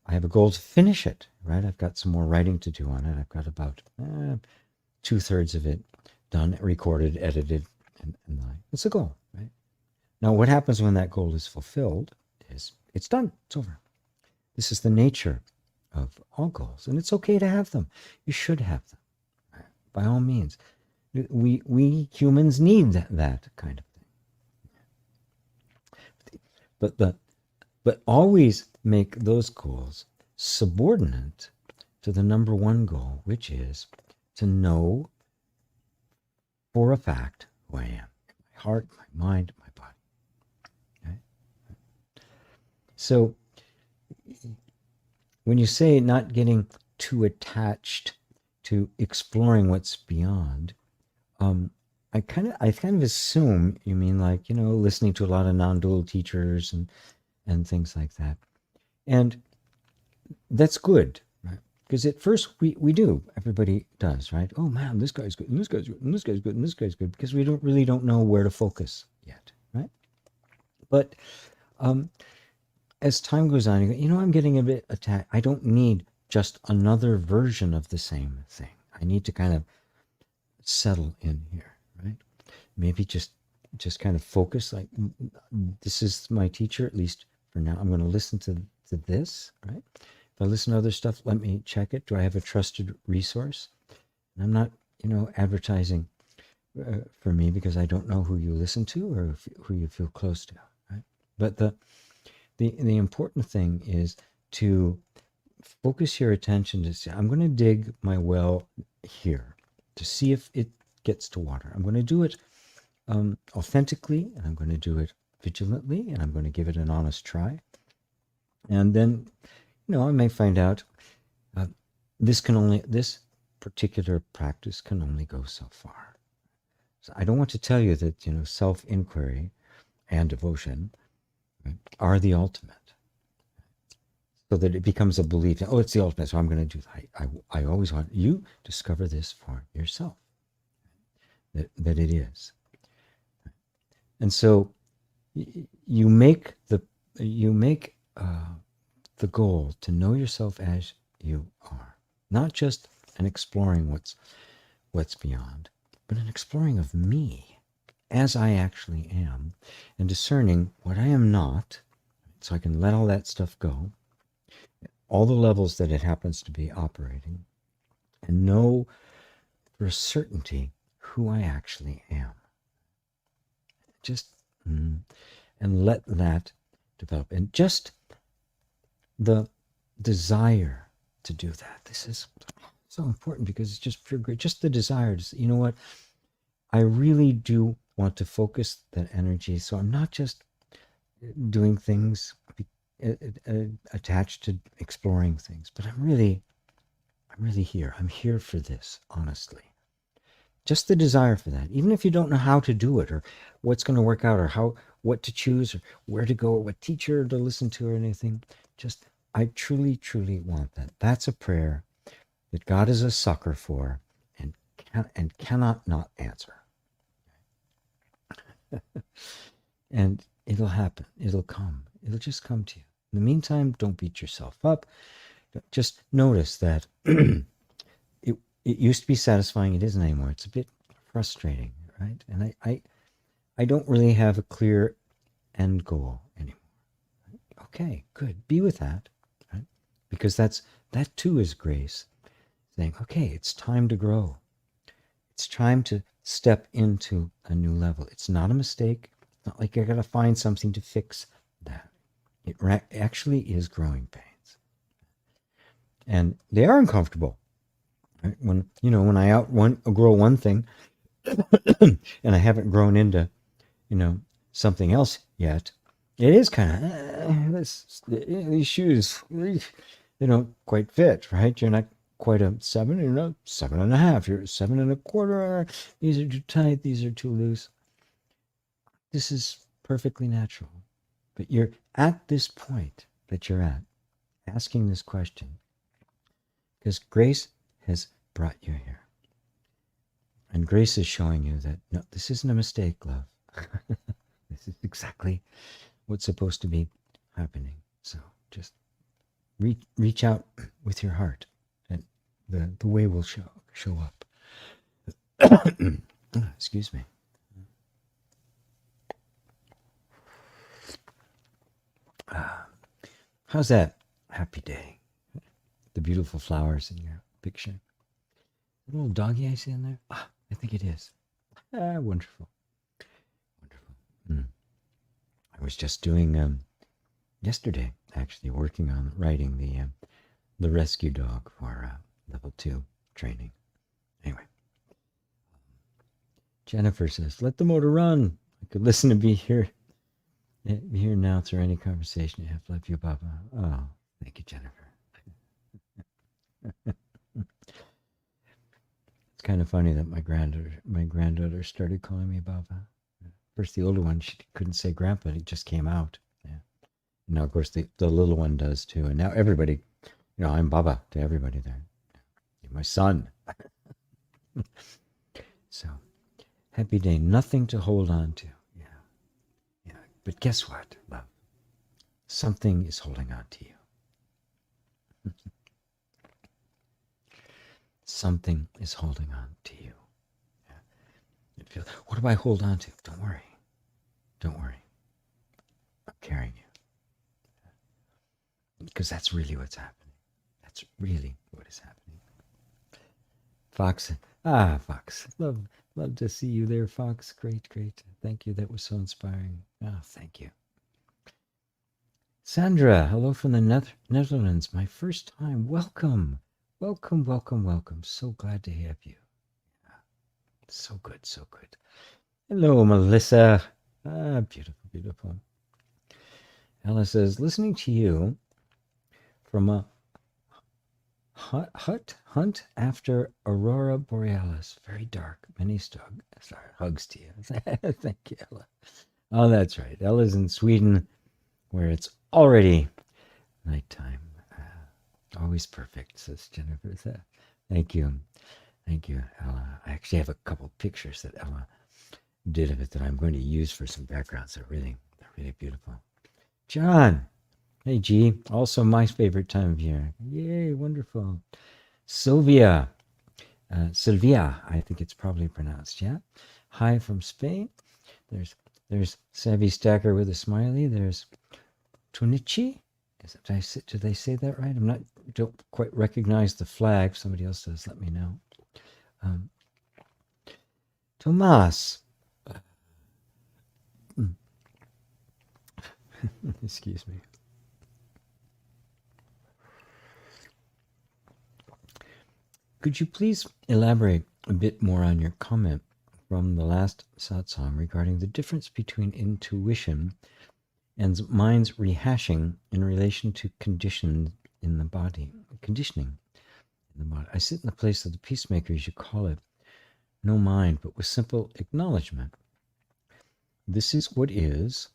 I have a goal to finish it, right? I've got some more writing to do on it. I've got about 2/3 of it done, recorded, edited, and like. It's a goal, right? Now, what happens when that goal is fulfilled is it's done. It's over. This is the nature of all goals, and it's okay to have them. You should have them, right? By all means. We humans need that kind of thing. But always make those goals subordinate to the number one goal, which is to know for a fact who I am. My heart, my mind, my body. Okay? So when you say not getting too attached to exploring what's beyond, I kind of assume you mean like, listening to a lot of non-dual teachers and things like that. And that's good, right? Because at first we do, everybody does, right? Oh man, this guy's good, and this guy's good, and this guy's good, and this guy's good, because we don't know where to focus yet, right? But as time goes on, you go, I'm getting a bit attacked. I don't need just another version of the same thing. I need to kind of settle in here, right? Maybe just kind of focus, like, this is my teacher, at least for now. I'm going to listen to this, right? If I listen to other stuff, let me check it. Do I have a trusted resource? And I'm not, advertising for me, because I don't know who you listen to or who you feel close to, right? But the important thing is to focus your attention to say, I'm going to dig my well here to see if it gets to water. I'm going to do it authentically, and I'm going to do it vigilantly, and I'm going to give it an honest try. And then, I may find out this particular practice can only go so far. So I don't want to tell you that, self-inquiry and devotion, right, are the ultimate, so that it becomes a belief. Oh, it's the ultimate, so I'm going to do that. I always want you to discover this for yourself, that it is. And so you make the goal to know yourself as you are, not just an exploring what's beyond, but an exploring of me as I actually am, and discerning what I am not, so I can let all that stuff go, all the levels that it happens to be operating, and know for a certainty who I actually am. Just and let that develop, and just the desire to do that. This is so important, because it's just pure great. Just the desire to say, you know what, I really do want to focus that energy, so I'm not just doing things attached to exploring things, but I'm really here. I'm here for this, honestly. Just the desire for that, even if you don't know how to do it, or what's going to work out, or what to choose, or where to go, or what teacher to listen to, or anything. Just, I truly, truly want that. That's a prayer that God is a sucker for, and cannot not answer. And it'll happen. It'll come. It'll just come to you. In the meantime, don't beat yourself up. Just notice that it used to be satisfying. It isn't anymore. It's a bit frustrating, right? And I don't really have a clear end goal anymore. Okay, good. Be with that, right? Because that too is grace, saying, okay, it's time to grow. It's time to step into a new level. It's not a mistake. It's not like I got to find something to fix that. It actually is growing pains, and they are uncomfortable. Right? When I outgrow one thing, and I haven't grown into, something else yet, it is kind of these shoes, they don't quite fit, right? You're not quite a 7, you're not 7.5, you're 7.25. These are too tight, these are too loose. This is perfectly natural. But you're at this point that you're at, asking this question, because grace has brought you here. And grace is showing you that, no, this isn't a mistake, love. This is exactly what's supposed to be happening. So just reach out with your heart, and the way will show up. Excuse me. How's that happy day? The beautiful flowers in your picture. A little doggy I see in there? I think it is. Wonderful. Wonderful. I was just doing, yesterday, actually, working on writing the rescue dog for level 2 training. Anyway. Jennifer says, let the motor run. I could listen to be here now through any conversation you have. Love you, Baba. Oh, thank you, Jennifer. It's kind of funny that my granddaughter started calling me Baba. First, the older one, she couldn't say Grandpa. It just came out. Yeah. Now, of course, the little one does too. And now everybody I'm Baba to everybody there. You're my son. So, happy day. Nothing to hold on to. Yeah. Yeah. But guess what, love? Something is holding on to you. Something is holding on to you. Yeah. It feels, what do I hold on to? Don't worry. Don't worry. I'm carrying you. Because that's really what's happening. That's really what is happening. Fox. Fox. Love to see you there, Fox. Great, great. Thank you. That was so inspiring. Oh, thank you. Sandra, hello from the Netherlands. My first time. Welcome. Welcome, welcome, welcome. So glad to have you. So good, so good. Hello, Melissa. Beautiful, beautiful. Ella says, listening to you from a hunt after Aurora Borealis. Very dark. Many hugs to you. Thank you, Ella. Oh, that's right. Ella's in Sweden, where it's already nighttime. Always perfect, says Jennifer. Thank you. Thank you, Ella. I actually have a couple pictures that Ella did of it that I'm going to use for some backgrounds. They're really beautiful. John. Hey, G. Also my favorite time of year. Yay, wonderful. Sylvia. Sylvia, I think it's probably pronounced, yeah? Hi from Spain. There's Savvy Stacker with a smiley. There's Tunichi. Did they say that right? Don't quite recognize the flag. If somebody else does, let me know. Tomas. Excuse me. Could you please elaborate a bit more on your comment from the last satsang regarding the difference between intuition and mind's rehashing in relation to conditioning in the body? I sit in the place of the peacemaker, as you call it, no mind, but with simple acknowledgement. This is what it is,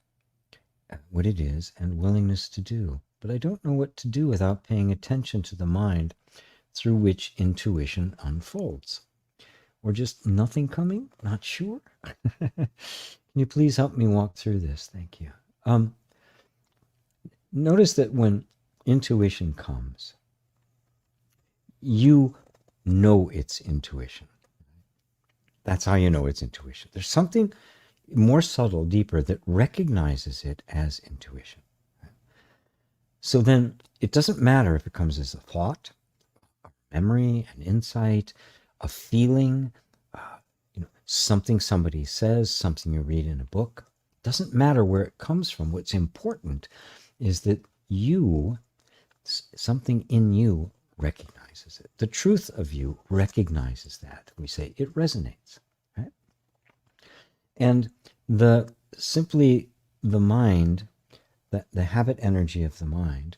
and willingness to do. But I don't know what to do without paying attention to the mind through which intuition unfolds. Or just nothing coming? Not sure? Can you please help me walk through this? Thank you. Notice that when intuition comes, you know it's intuition. That's how you know it's intuition. There's something more subtle, deeper, that recognizes it as intuition. So then it doesn't matter if it comes as a thought, memory, an insight, a feeling, something somebody says, something you read in a book. Doesn't matter where it comes from. What's important is that something in you recognizes it. The truth of you recognizes that. We say it resonates, right? And the mind, the habit energy of the mind,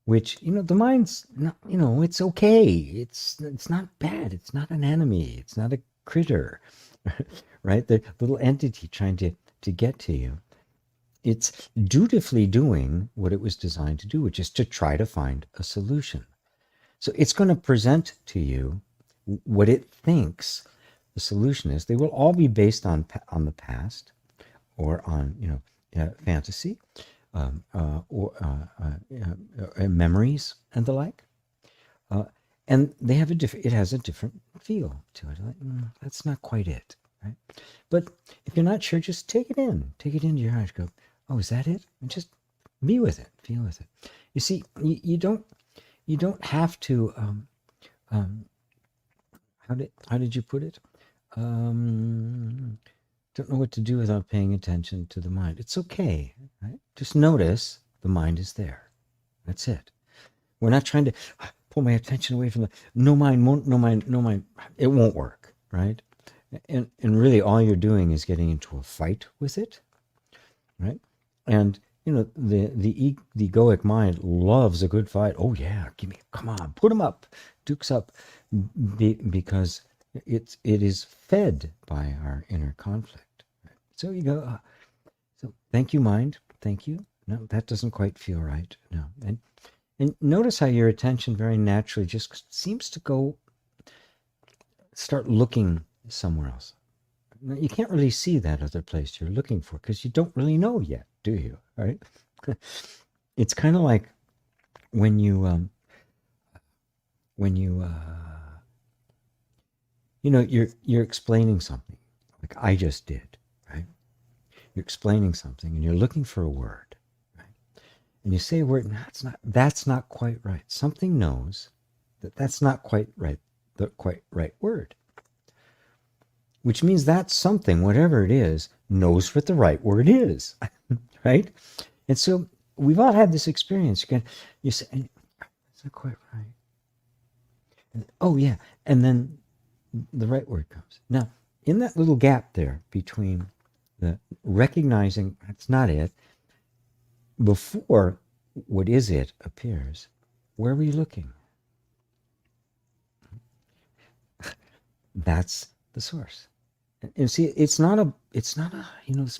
which, the mind's not, it's okay. It's not bad. It's not an enemy. It's not a critter, right? The little entity trying to get to you. It's dutifully doing what it was designed to do, which is to try to find a solution. So it's going to present to you what it thinks the solution is. They will all be based on the past or on, fantasy, or memories and the like, and they have it has a different feel to it. Like, that's not quite it, right? But if you're not sure, just take it into your heart. Go, oh, is that it? And just be with it, feel with it. You see, you don't have to. How did you put it? Don't know what to do without paying attention to the mind. It's okay, right? Just notice the mind is there. That's it. We're not trying to pull my attention away from no mind. It won't work, right? And really all you're doing is getting into a fight with it, right? And the egoic mind loves a good fight. Oh yeah, come on, put them up, dukes up, because it is fed by our inner conflict. So you go, so thank you, mind. Thank you. No, that doesn't quite feel right. No. And notice how your attention very naturally just seems to start looking somewhere else. Now, you can't really see that other place you're looking for because you don't really know yet, do you? Right? It's kind of like when you you're explaining something, like I just did, right? You're explaining something and you're looking for a word, right? And you say a word, and that's not quite right. Something knows that that's not quite right, the quite right word. Which means that something, whatever it is, knows what the right word is, right? And so we've all had this experience. You say, that's not quite right. And, oh yeah, and then the right word comes. Now, in that little gap there between the recognizing that's not it, before what is it appears, where were you looking? That's the source. And see, it's not a, it's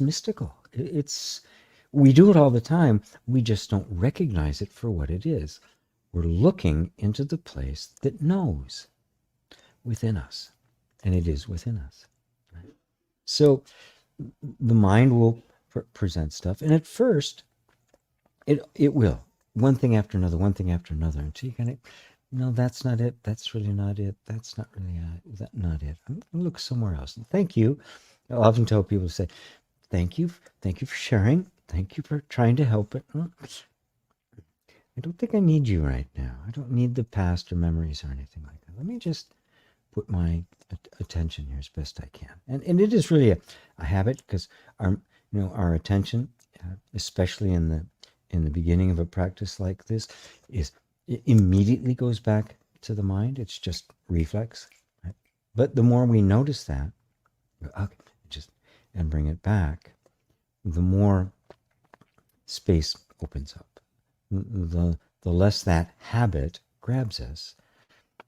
mystical. We do it all the time. We just don't recognize it for what it is. We're looking into the place that knows within us, and it is within us. Right? So the mind will present stuff, and at first, it will, one thing after another, until you kind of, no, that's not it. That's really not it. That's not really not it. I'm going to look somewhere else. And thank you. I often tell people to say, thank you for sharing. Thank you for trying to help it. I don't think I need you right now. I don't need the past or memories or anything like that. Let me just put my attention here as best I can. And it is really a habit, because our attention, especially in the beginning of a practice like this, it immediately goes back to the mind. It's just reflex. Right? But the more we notice that, okay, and bring it back, the more space opens up. The less that habit grabs us,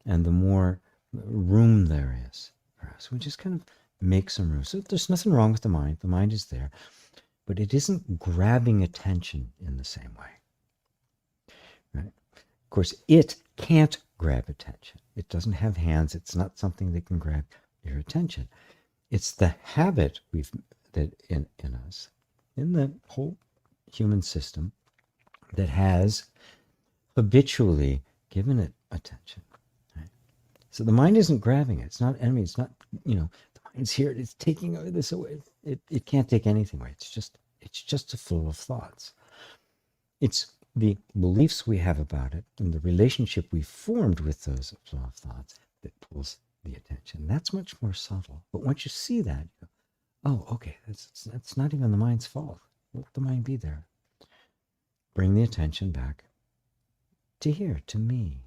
and the more room there is for us. We just kind of make some room. So there's nothing wrong with the mind. The mind is there, but it isn't grabbing attention in the same way. Right? Of course, it can't grab attention. It doesn't have hands. It's not something that can grab your attention. It's the habit that in us, in the whole human system, that has habitually given it attention. Right? So the mind isn't grabbing it. It's not enemy. It's not, the mind's here. It's taking this away. It can't take anything away. It's just a flow of thoughts. It's the beliefs we have about it and the relationship we formed with those flow of thoughts that pulls the attention. That's much more subtle. But once you see that, you go, oh, okay, that's not even the mind's fault. Let the mind be there. Bring the attention back to here, to me,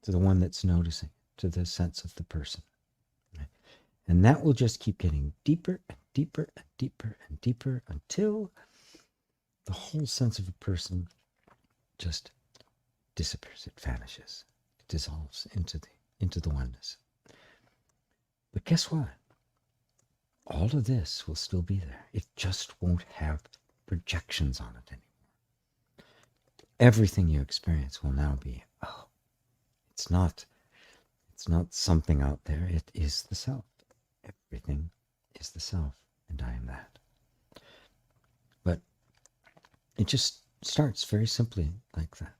to the one that's noticing, to the sense of the person. Right? And that will just keep getting deeper and deeper and deeper and deeper until the whole sense of a person just disappears. It vanishes. It dissolves into the oneness. But guess what? All of this will still be there. It just won't have projections on it anymore. Everything you experience will now be, it's not something out there. It is the self. Everything is the self, and I am that. But it just starts very simply like that.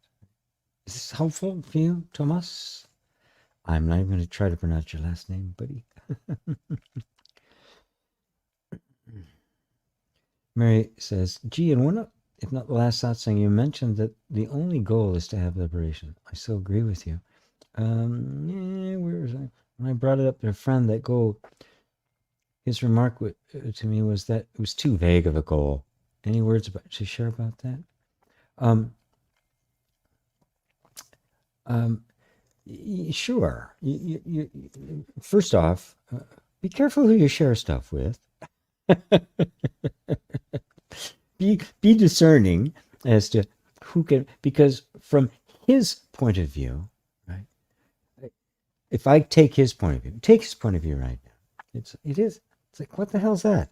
Is this helpful for you, Thomas? I'm not even going to try to pronounce your last name, buddy. Mary says, gee, in one, if not the last satsang, you mentioned that the only goal is to have liberation. I still agree with you. Where was I? When I brought it up to a friend, that goal, his remark to me was that it was too vague of a goal. Any words to share about that? Sure. You, first off, be careful who you share stuff with. Be discerning as to who can, because from his point of view, right? If I take his point of view right now. It's like, what the hell's that?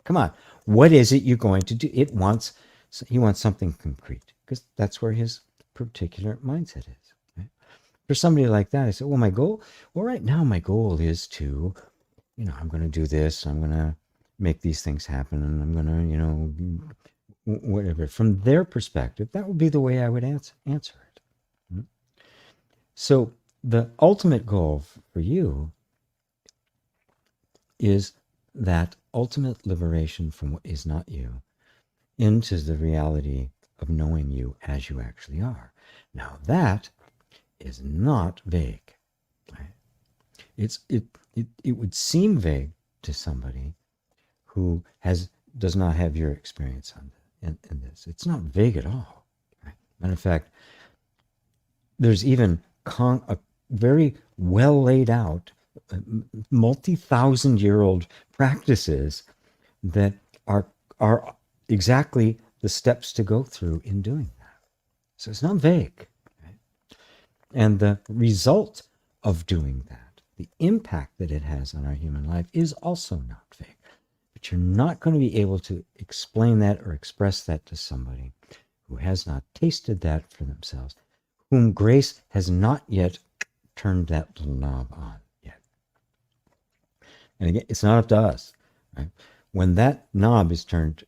Come on. What is it you're going to do? He wants something concrete, because that's where his particular mindset is. Right? For somebody like that, I say, well, my goal, well, right now my goal is to, I'm going to do this, I'm going to make these things happen, and I'm going to, whatever. From their perspective, that would be the way I would answer it. So the ultimate goal for you is that ultimate liberation from what is not you into the reality of knowing you as you actually are. Now that is not vague. Right? It would seem vague to somebody who does not have your experience in this. It's not vague at all. Right? Matter of fact, there's even a very well laid out, multi-thousand-year-old practices that are exactly the steps to go through in doing that. So it's not vague. Right? And the result of doing that, the impact that it has on our human life, is also not vague. But you're not going to be able to explain that or express that to somebody who has not tasted that for themselves, whom grace has not yet turned that little knob on yet. And again, it's not up to us. Right? When that knob is turned,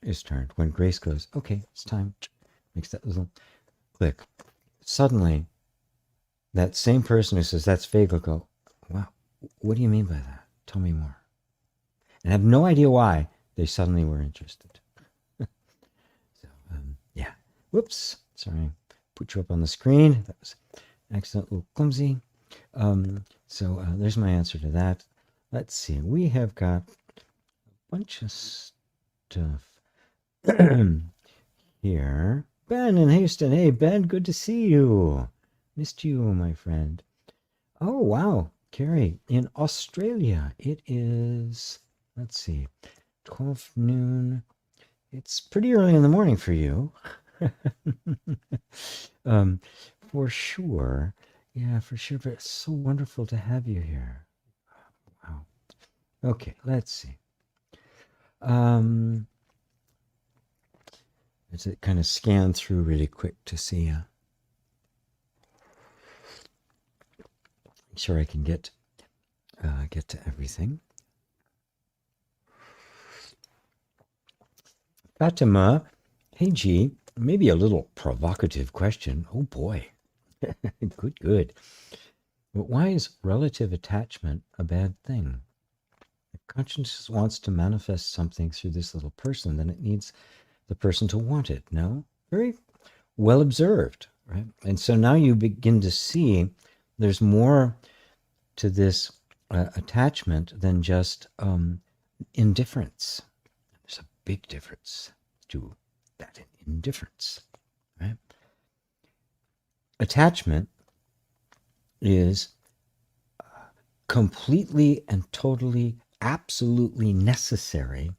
when grace goes, okay, it's time, makes that little click, suddenly that same person who says that's vague will go, wow, what do you mean by that? Tell me more. And have no idea why they suddenly were interested. So, yeah. Whoops. Sorry. Put you up on the screen. That was accident, a little clumsy. So there's my answer to that. Let's see. We have got a bunch of stuff here. Ben in Houston. Hey, Ben, good to see you. Missed you, my friend. Oh, wow. Carrie, in Australia, it is, let's see, 12 noon. It's pretty early in the morning for you. For sure. Yeah, for sure. But it's so wonderful to have you here. Wow. Okay, let's see. Let's kind of scan through really quick to see. Make sure I can get to everything. Fatima, hey G, maybe a little provocative question. Oh boy. Good. But why is relative attachment a bad thing? If consciousness wants to manifest something through this little person, then it needs the person to want it, no? Very well observed, right? And so now you begin to see there's more to this attachment than just indifference. There's a big difference to that indifference, right? Attachment is completely and totally, absolutely necessary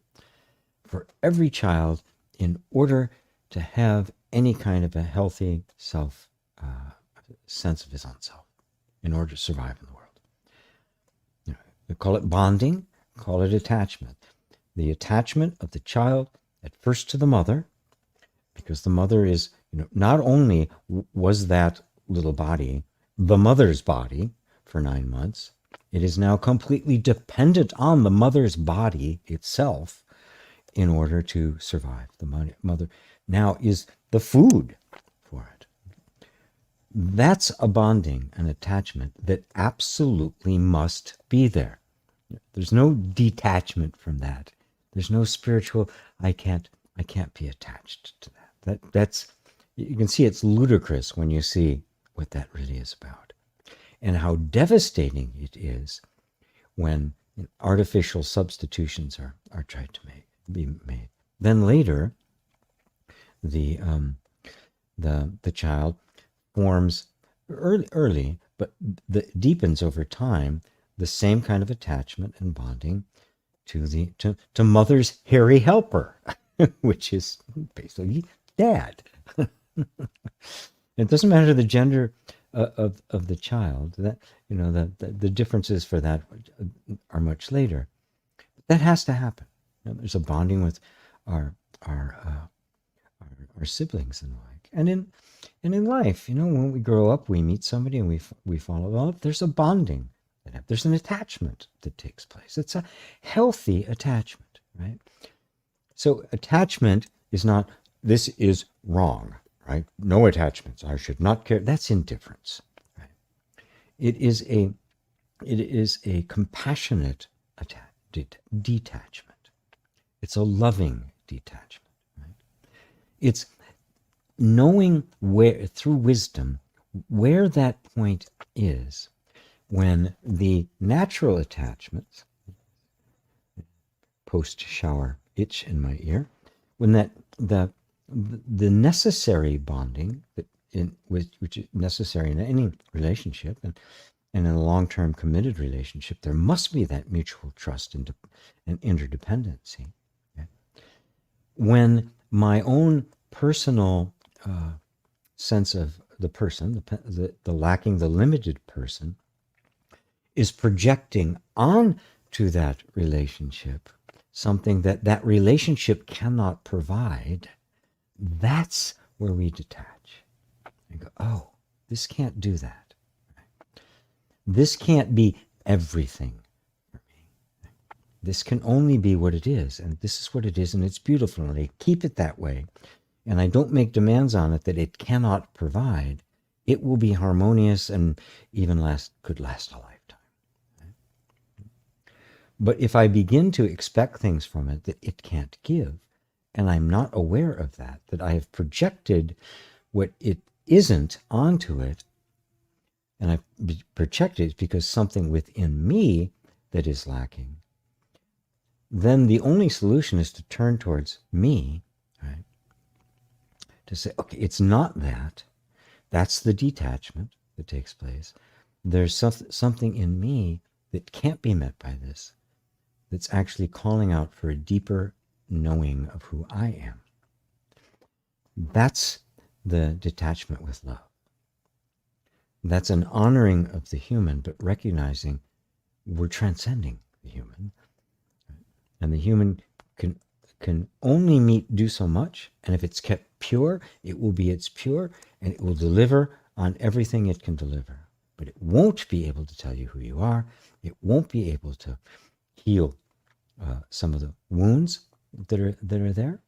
for every child in order to have any kind of a healthy sense of his own self, in order to survive in the world. We call it bonding, call it attachment. The attachment of the child at first to the mother, because the mother is, not only was that little body the mother's body for 9 months, it is now completely dependent on the mother's body itself in order to survive. The mother now is the food for it. That's a bonding, an attachment that absolutely must be there. There's no detachment from that. There's no spiritual, I can't be attached to that. That's, you can see it's ludicrous when you see what that really is about. And how devastating it is when artificial substitutions are tried to be made. Then later, the child forms early, but deepens over time, the same kind of attachment and bonding to mother's hairy helper, which is basically dad. It doesn't matter the gender of the child. That the differences for that are much later. That has to happen. There's a bonding with our siblings and the like. And in life, when we grow up, we meet somebody and we fall in love. There's a bonding there's an attachment that takes place. It's a healthy attachment, right? So attachment is not, this is wrong, right? No attachments. I should not care. That's indifference, right? It is a compassionate detachment. It's a loving detachment, right? It's knowing where, through wisdom, where that point is when the natural attachments, post-shower itch in my ear, when that the necessary bonding which is necessary in any relationship, and in a long-term committed relationship, there must be that mutual trust and interdependency. Okay? When my own personal sense of the person, the lacking, the limited person, is projecting on to that relationship something that relationship cannot provide, that's where we detach and go, oh, this can't do that. This can't be everything for me. This can only be what it is, and this is what it is, and it's beautiful, and I keep it that way, and I don't make demands on it that it cannot provide. It will be harmonious and even could last a lifetime. But if I begin to expect things from it that it can't give, and I'm not aware of that I have projected what it isn't onto it, and I've projected it because something within me that is lacking, then the only solution is to turn towards me, right? To say, okay, it's not that. That's the detachment that takes place. There's something in me that can't be met by this, that's actually calling out for a deeper knowing of who I am. That's the detachment with love. That's an honoring of the human, but recognizing we're transcending the human. And the human can only do so much, and if it's kept pure, it will be its pure, and it will deliver on everything it can deliver. But it won't be able to tell you who you are. It won't be able to heal some of the wounds that are there.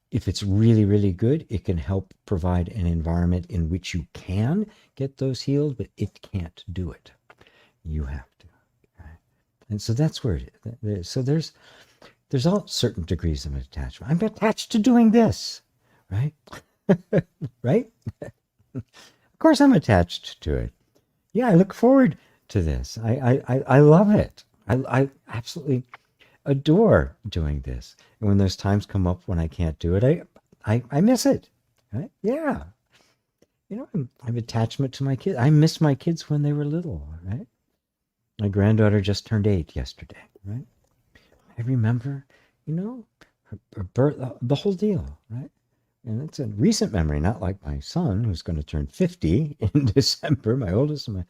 If it's really, really good, it can help provide an environment in which you can get those healed, but it can't do it. You have to. Right? And so that's where it is. So there's all certain degrees of attachment. I'm attached to doing this, right? Right? Of course I'm attached to it. Yeah, I look forward to this. I love it. I absolutely adore doing this. And when those times come up when I can't do it, I miss it. Right? Yeah. I have attachment to my kids. I miss my kids when they were little, right? My granddaughter just turned 8 yesterday, right? I remember, her birth, the whole deal, right? And it's a recent memory, not like my son, who's going to turn 50 in December, my oldest and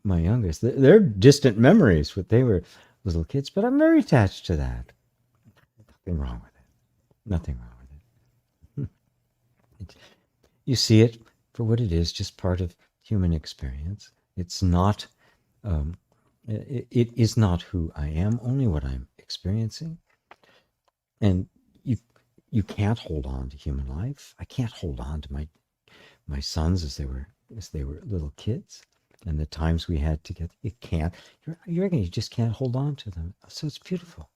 my youngest. They're distant memories, but they were little kids, but I'm very attached to that. Nothing wrong with it. Nothing wrong with it. You see it for what it is, just part of human experience. It's not, it is not who I am, only what I'm experiencing. And you can't hold on to human life. I can't hold on to my sons as they were little kids, and the times we had together. You can't. You reckon you just can't hold on to them. So it's beautiful.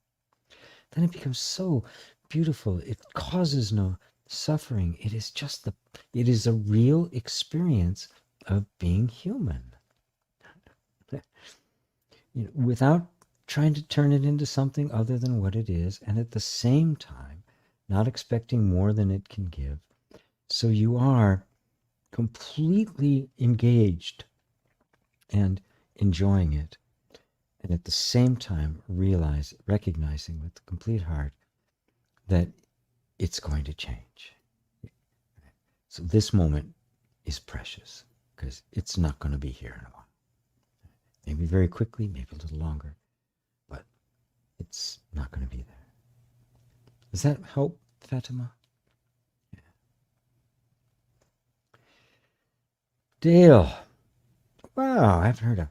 Then it becomes so beautiful. It causes no suffering. It is a real experience of being human. Without trying to turn it into something other than what it is, and at the same time, not expecting more than it can give. So you are completely engaged and enjoying it, and at the same time recognizing with the complete heart that it's going to change. So this moment is precious because it's not going to be here in a while. Maybe very quickly, maybe a little longer, but it's not going to be there. Does that help, Fatima? Dale, wow, I haven't heard a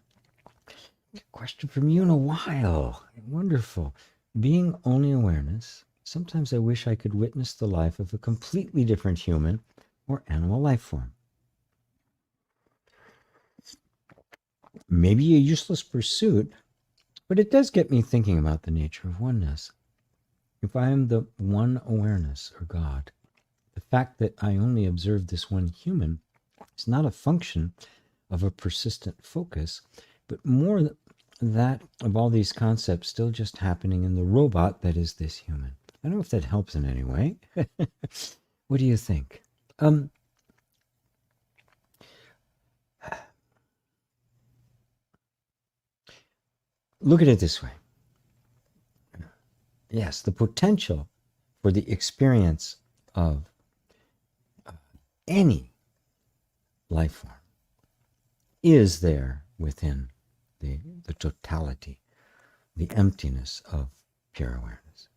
question from you in a while. Wonderful. Being only awareness, sometimes I wish I could witness the life of a completely different human or animal life form. Maybe a useless pursuit, but it does get me thinking about the nature of oneness. If I am the one awareness, or God, the fact that I only observe this one human is not a function of a persistent focus, but more that of all these concepts still just happening in the robot that is this human. I don't know if that helps in any way. What do you think? Look at it this way. Yes, the potential for the experience of any life form is there within the totality, the emptiness of pure awareness.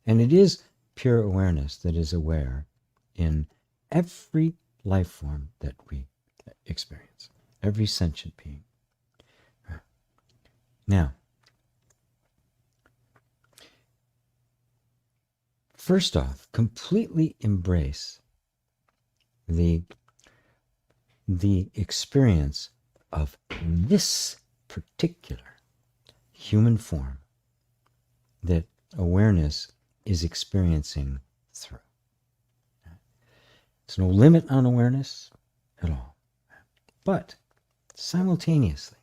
And it is pure awareness that is aware in every life form that we experience, every sentient being. Now, first off, completely embrace the experience of this particular human form that awareness is experiencing through. There's no limit on awareness at all. But simultaneously,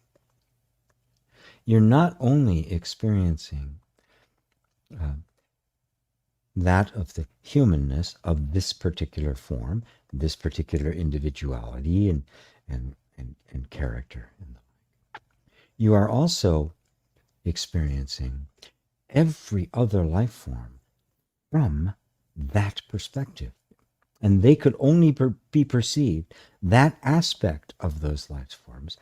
you're not only experiencing that of the humanness of this particular form, this particular individuality and character. You are also experiencing every other life form from that perspective. And they could only be perceived, that aspect of those life forms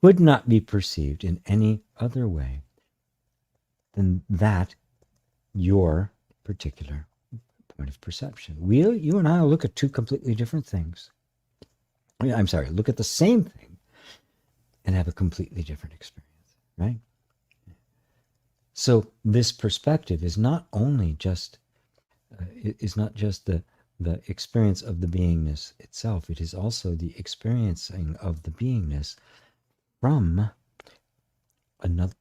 could not be perceived in any other way than that your particular point of perception. You and I will look at two completely different things. I'm sorry, look at the same thing and have a completely different experience, right? So this perspective is not only just the experience of the beingness itself, it is also the experiencing of the beingness from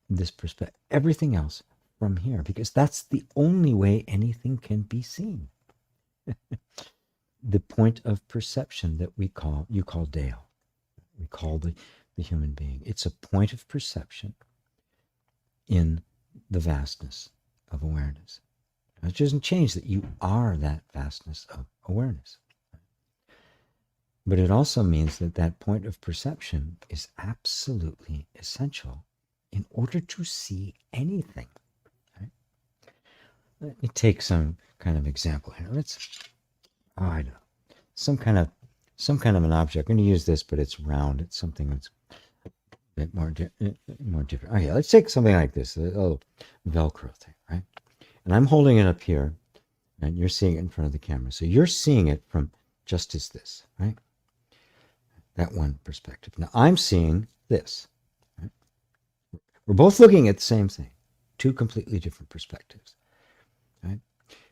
this perspective, everything else from here, because that's the only way anything can be seen. The point of perception that you call Dale, we call the human being. It's a point of perception in the vastness of awareness. It doesn't change that you are that vastness of awareness. But it also means that that point of perception is absolutely essential in order to see anything. Right? Let me take some kind of example here. I don't know, some kind of an object. I'm going to use this, but it's round. It's something that's a bit more different. Okay, let's take something like this, a little Velcro thing, right? And I'm holding it up here, and you're seeing it in front of the camera. So you're seeing it from just as this, right? That one perspective. Now I'm seeing this. Right? We're both looking at the same thing, two completely different perspectives, right?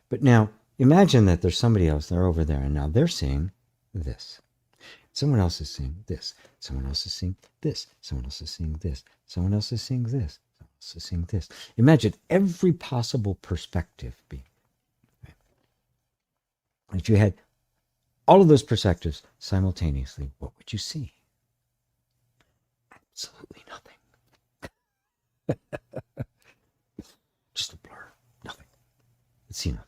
But now imagine that there's somebody else, they're over there, and now they're seeing this. Someone else is seeing this. Someone else is seeing this. Someone else is seeing this. Someone else is seeing this. Someone else is seeing this. Imagine every possible perspective being. Right? If you had all of those perspectives simultaneously, what would you see? Absolutely nothing. Just a blur. Nothing. You'd see nothing.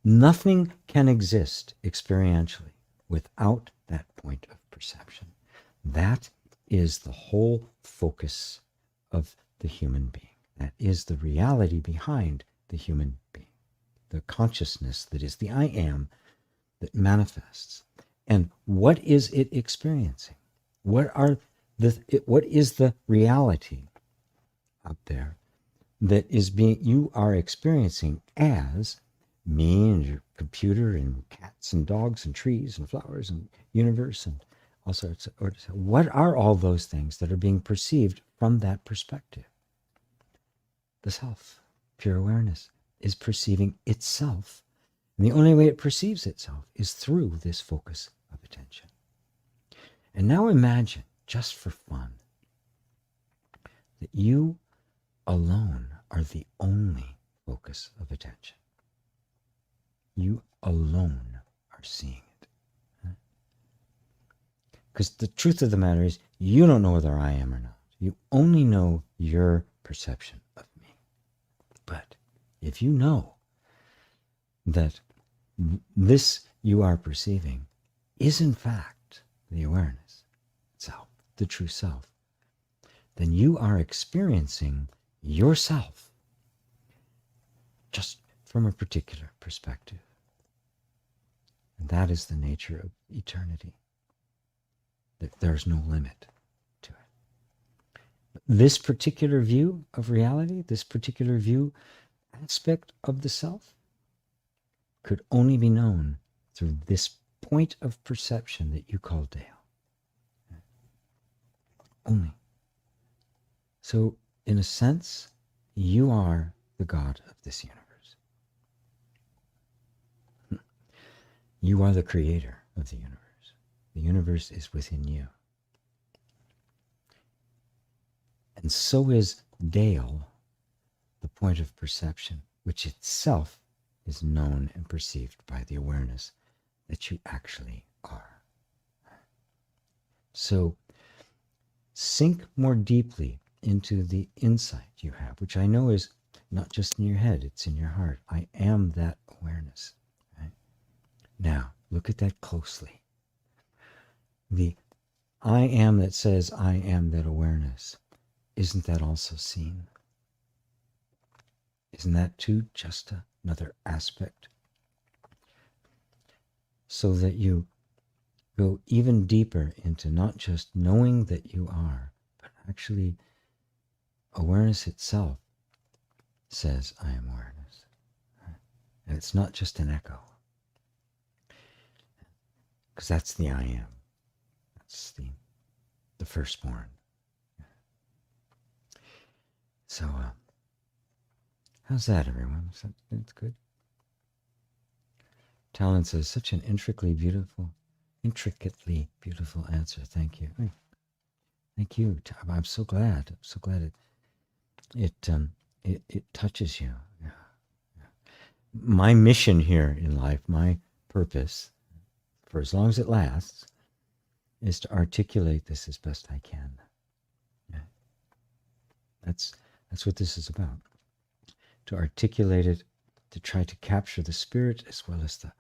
Nothing can exist experientially without that point of perception. That is the whole focus of the human being. That is the reality behind the human being. The consciousness that is the I am that manifests. And what is it experiencing? What is the reality out there that is you are experiencing as me and your computer and cats and dogs and trees and flowers and universe and all sorts of, what are all those things that are being perceived from that perspective? The self, pure awareness, is perceiving itself. And the only way it perceives itself is through this focus of attention. And now imagine, just for fun, that you alone are the only focus of attention. You alone are seeing it. Because the truth of the matter is, you don't know whether I am or not. You only know your perception of me. But if you know that this you are perceiving is in fact the awareness itself, the true self, then you are experiencing yourself just from a particular perspective. And that is the nature of eternity. That there's no limit to it. This particular view of reality, this particular view aspect of the self, could only be known through this point of perception that you call Dale. Only. So, in a sense, you are the God of this universe. You are the creator of the universe. The universe is within you. And so is Dale, the point of perception, which itself is known and perceived by the awareness that you actually are. So, sink more deeply into the insight you have, which I know is not just in your head, it's in your heart. I am that awareness. Right? Now, look at that closely. The I am that says I am that awareness, isn't that also seen? Isn't that too just another aspect? So that you go even deeper into not just knowing that you are, but actually awareness itself says I am awareness. And it's not just an echo. Because that's the I am. That's the firstborn. So, how's that, everyone? That's good? Talon says, such an intricately beautiful answer. Thank you. Thank you. I'm so glad. I'm so glad it touches you. Yeah. My mission here in life, my purpose, for as long as it lasts, is to articulate this as best I can. Yeah. That's what this is about. To articulate it, to try to capture the spirit as well as the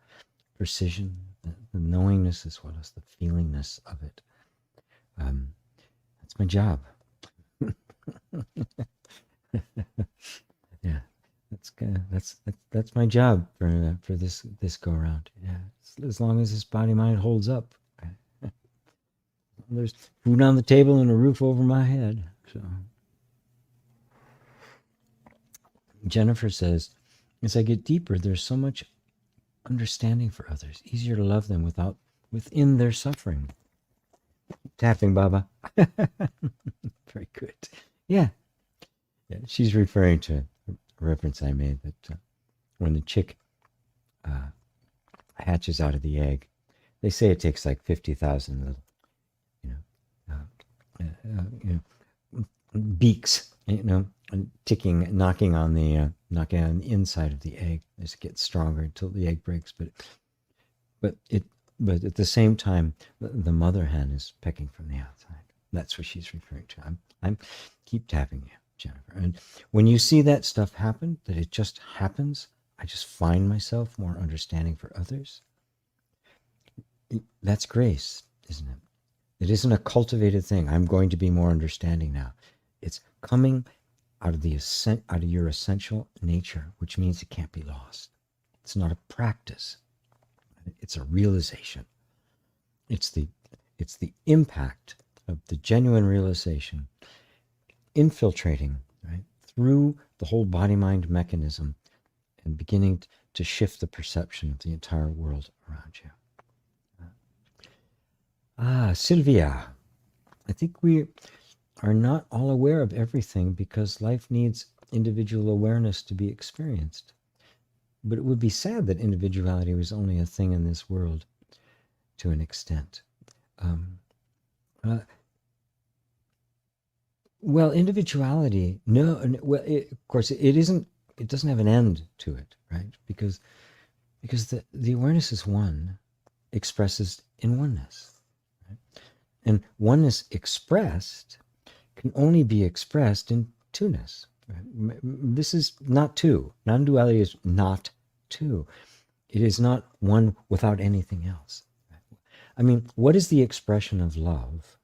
precision, the knowingness as well as the feelingness of it. That's my job. Yeah, that's my job for this go around. Yeah, as long as this body mind holds up. There's food on the table and a roof over my head. So Jennifer says, as I get deeper, there's so much understanding for others, easier to love them within their suffering. Tapping, Baba. Very good. Yeah. She's referring to a reference I made that when the chick hatches out of the egg, they say it takes like 50,000 little, beaks, knocking on the inside of the egg as it gets stronger until the egg breaks. But at the same time, the mother hen is pecking from the outside. That's what she's referring to. I'm keep tapping you, Jennifer. And when you see that stuff happen, that it just happens, I just find myself more understanding for others. That's grace, isn't it? It isn't a cultivated thing. I'm going to be more understanding now. It's coming out of your essential nature, which means it can't be lost. It's not a practice. It's a realization. It's the impact of the genuine realization infiltrating, right, through the whole body-mind mechanism and beginning to shift the perception of the entire world around you. Sylvia, I think we are not all aware of everything because life needs individual awareness to be experienced. But it would be sad that individuality was only a thing in this world to an extent. Well, individuality, of course, it isn't. It doesn't have an end to it, right? Because the awareness is one, expresses in oneness, right? And oneness expressed can only be expressed in two-ness. Right? This is not two. Non-duality is not two. It is not one without anything else. I mean, what is the expression of love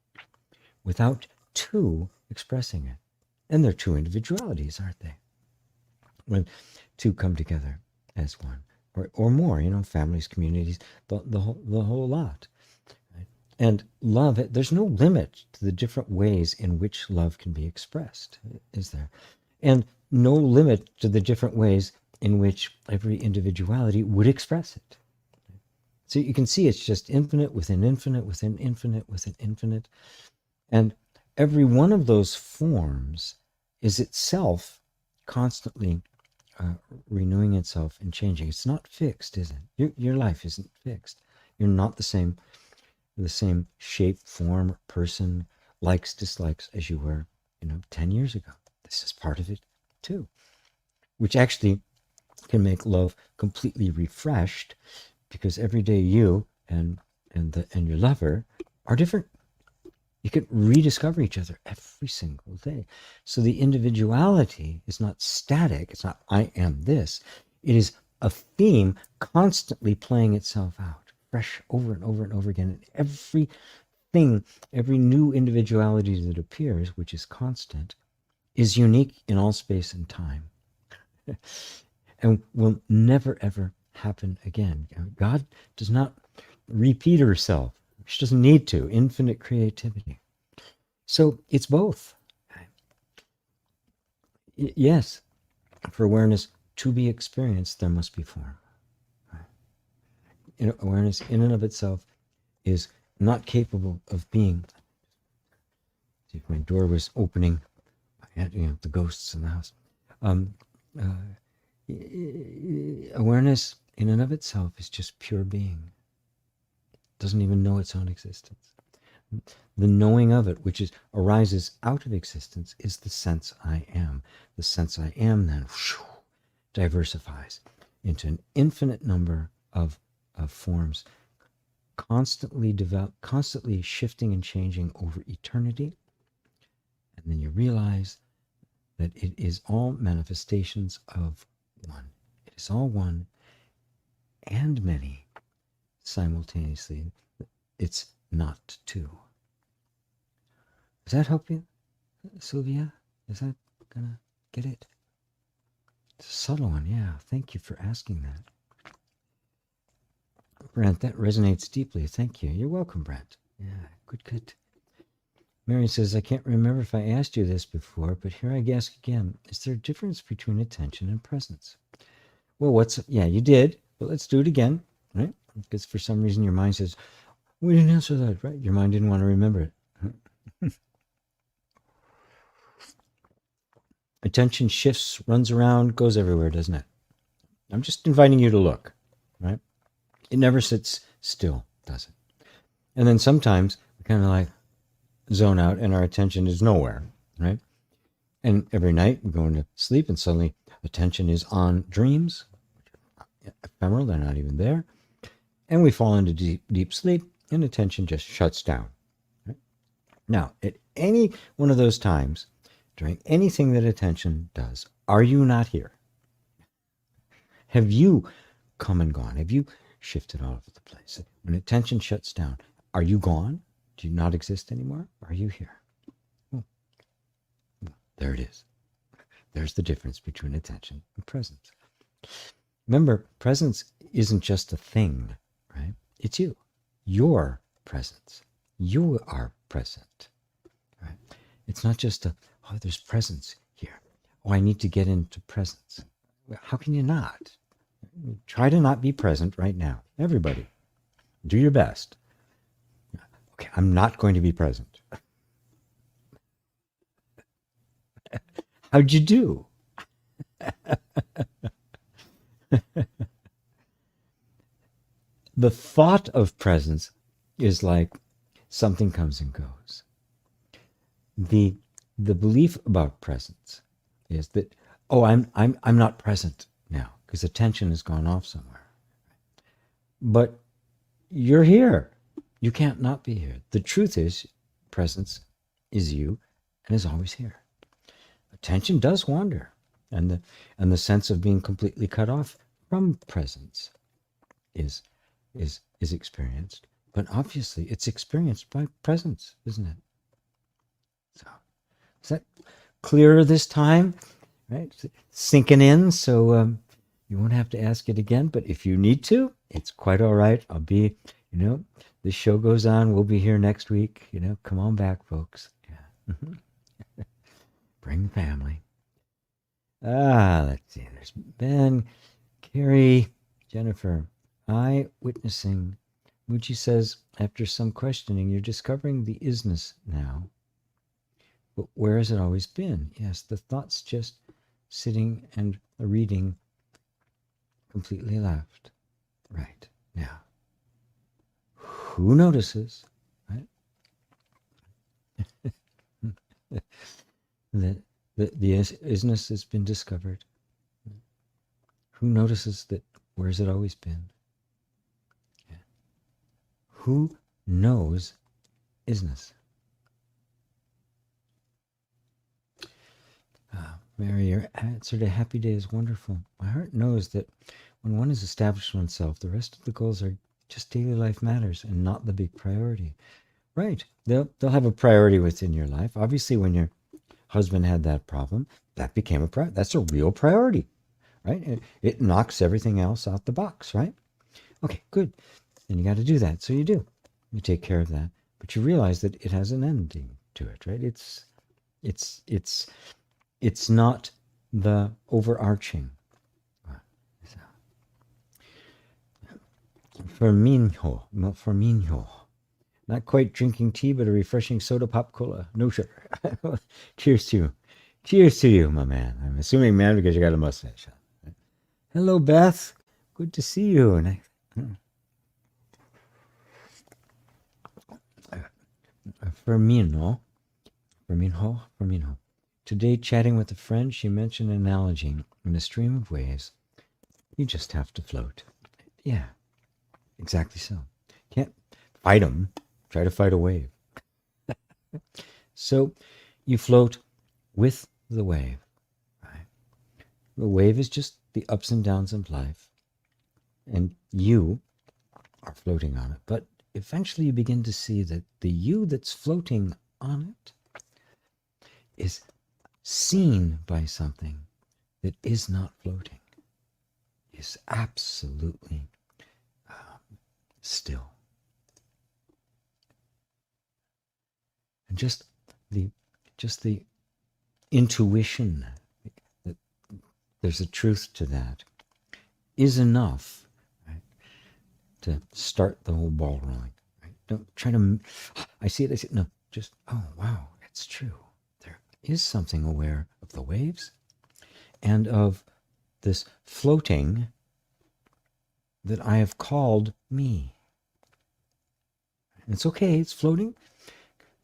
without two expressing it? And they're two individualities, aren't they? When two come together as one, or more, families, communities, the whole lot. Right? And love, there's no limit to the different ways in which love can be expressed, is there? And no limit to the different ways in which every individuality would express it. So you can see it's just infinite within infinite within infinite within infinite. And every one of those forms is itself constantly renewing itself and changing. It's not fixed, is it? Your life isn't fixed. You're not the same shape, form, person, likes, dislikes as you were, 10 years ago. This is part of it too, which actually can make love completely refreshed, because every day you and your lover are different. You can rediscover each other every single day. So the individuality is not static. It's not I am this. It is a theme constantly playing itself out, fresh over and over and over again. And every new individuality that appears, which is constant, is unique in all space and time. And will never, ever happen again. God does not repeat herself. She doesn't need to. Infinite creativity. So it's both. Yes, for awareness to be experienced, there must be form. Awareness in and of itself is not capable of being. See if my door was opening. I had, the ghosts in the house. Awareness in and of itself is just pure being. Doesn't even know its own existence. The knowing of it, which arises out of existence, is the sense I am. The sense I am then diversifies into an infinite number of forms, constantly shifting and changing over eternity. And then you realize that it is all manifestations of one. It is all one and many simultaneously. It's not two. Does that help you, Sylvia? Is that gonna get it? It's a subtle one, yeah. Thank you for asking that. Brent, that resonates deeply. Thank you. You're welcome, Brent. Yeah, good. Mary says, I can't remember if I asked you this before, but here I ask again. Is there a difference between attention and presence? Well, yeah, you did, but let's do it again, right? Because for some reason your mind says, we didn't answer that, right? Your mind didn't want to remember it. Attention shifts, runs around, goes everywhere, doesn't it? I'm just inviting you to look, right? It never sits still, does it? And then sometimes we kind of like zone out and our attention is nowhere, right? And every night we go into sleep and suddenly attention is on dreams, ephemeral, they're not even there. And we fall into deep sleep and attention just shuts down. Right? Now, at any one of those times, during anything that attention does, are you not here? Have you come and gone? Have you shifted all over the place? When attention shuts down, are you gone? Do you not exist anymore? Are you here? Well, there it is. There's the difference between attention and presence. Remember, presence isn't just a thing, right? It's you. Your presence. You are present, right? It's not just there's presence here. Oh, I need to get into presence. How can you not? Try to not be present right now. Everybody, do your best. Okay, I'm not going to be present. How'd you do? The thought of presence is like something comes and goes. The belief about presence is that, oh, I'm not present now because attention has gone off somewhere. But you're here. You can't not be here. The truth is, presence is you and is always here. Attention does wander, and the sense of being completely cut off from presence is experienced. But obviously, it's experienced by presence, isn't it? So, is that clearer this time? Right, sinking in, so you won't have to ask it again. But if you need to, it's quite all right. I'll be, the show goes on. We'll be here next week. Come on back, folks. Yeah. Bring the family. Let's see. There's Ben, Carrie, Jennifer. I witnessing. Muji says, after some questioning, you're discovering the isness now. But where has it always been? Yes, the thought's just sitting and reading completely left. Right. Now, who notices, right? that the isness has been discovered. Who notices that? Where's it always been? Yeah. Who knows isness? Mary, your answer to happy day is wonderful. My heart knows that when one has established oneself, the rest of the goals are just daily life matters and not the big priority. Right. They'll have a priority within your life. Obviously, when your husband had that problem, that became a priority. That's a real priority, right? It knocks everything else out the box, right? Okay, good. And you got to do that. So you do. You take care of that. But you realize that it has an ending to it, right? It's not the overarching. Ferminho. Not quite drinking tea, but a refreshing soda pop cola. No sugar. Cheers to you. Cheers to you, my man. I'm assuming man because you got a mustache. Hello, Beth. Good to see you. Ferminho. Today, chatting with a friend, she mentioned an analogy. In a stream of waves, you just have to float. Yeah, exactly so. Can't fight them. Try to fight a wave. So you float with the wave. Right? The wave is just the ups and downs of life. And you are floating on it. But eventually you begin to see that the you that's floating on it is seen by something that is not floating, is absolutely still. And just the intuition that there's a truth to that is enough, right, to start the whole ball rolling. Right? Don't try to, I see it, no, just, oh, wow, it's true. There is something aware of the waves and of this floating that I have called me. And it's okay, it's floating.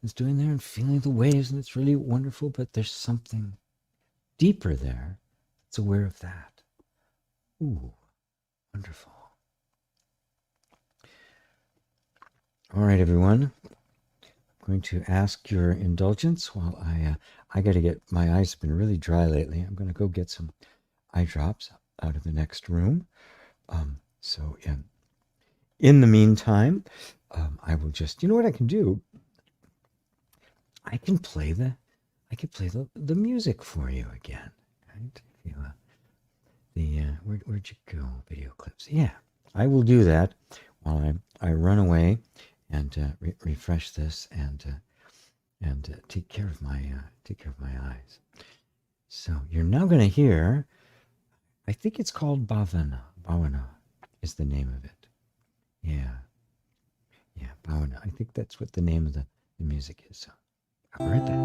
It's doing there and feeling the waves, and it's really wonderful, but there's something deeper there that's aware of that. Ooh, wonderful. All right, everyone. I'm going to ask your indulgence while I got to get, my eyes have been really dry lately. I'm going to go get some eye drops out of the next room. So in the meantime, I will just, you know what I can do? I can play the music for you again. Right? Where'd you go? Video clips. Yeah, I will do that while I run away and refresh this and take care of my eyes. So you're now going to hear, I think it's called Bhavana. Bhavana is the name of it. Yeah, Bhavana. I think that's what the name of the music is. So I'll be right back.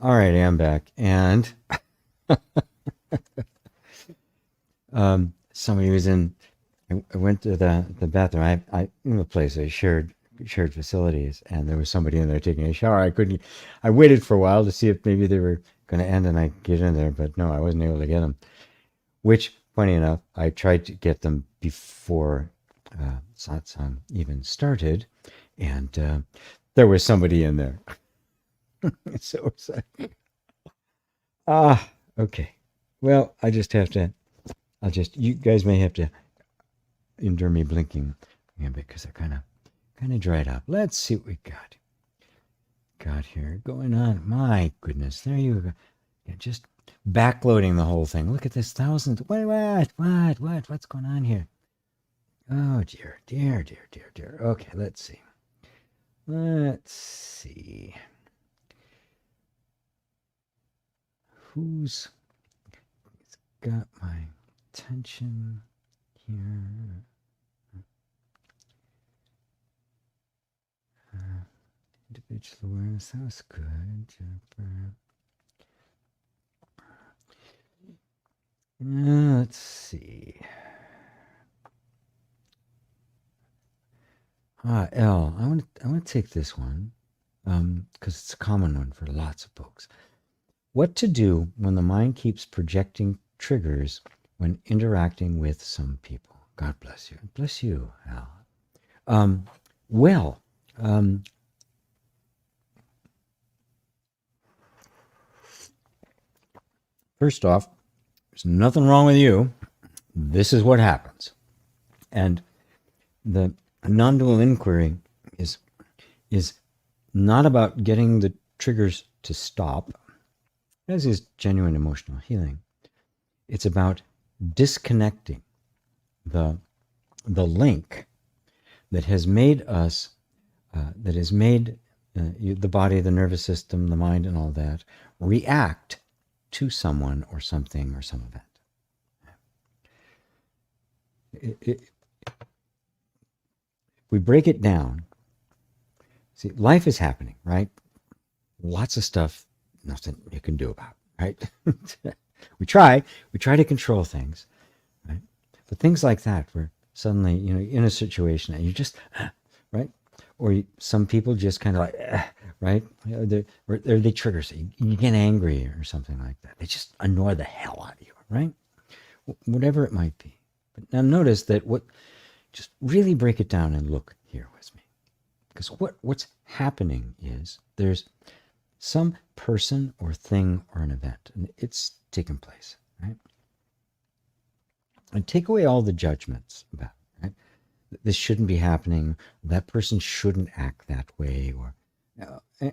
All right, I'm back, and somebody was in. I went to the bathroom. I in the place I shared facilities, and there was somebody in there taking a shower. I couldn't. I waited for a while to see if maybe they were going to end, and I get in there, but no, I wasn't able to get them. Which, funny enough, I tried to get them before satsang even started, and there was somebody in there. So it's like, okay. Well, I just have to. You guys may have to endure me blinking a bit because they're kind of dried up. Let's see what we got here going on. My goodness, there you go. Yeah, just backloading the whole thing. Look at this, thousands. What's going on here? Oh dear. Okay, let's see. Who's got my attention here? Individual awareness, that was good, Jennifer. Let's see. L. I want to take this one because it's a common one for lots of folks. What to do when the mind keeps projecting triggers when interacting with some people? God bless you. Bless you, Al. First off, there's nothing wrong with you. This is what happens. And the non-dual inquiry is not about getting the triggers to stop, as is genuine emotional healing. It's about disconnecting the link that has made us, the body, the nervous system, the mind, and all that react to someone or something or some event. we break it down. See, life is happening, right? Lots of stuff, nothing you can do about, right? we try to control things, right? But things like that, where suddenly, you're in a situation and you just, right? Or some people just kind of like, right? They trigger, so you get angry or something like that. They just annoy the hell out of you, right? Whatever it might be. But now notice that just really break it down and look here with me. Because what's happening is there's some person or thing or an event, and it's taken place, right? And take away all the judgments about it, right? This shouldn't be happening, that person shouldn't act that way, or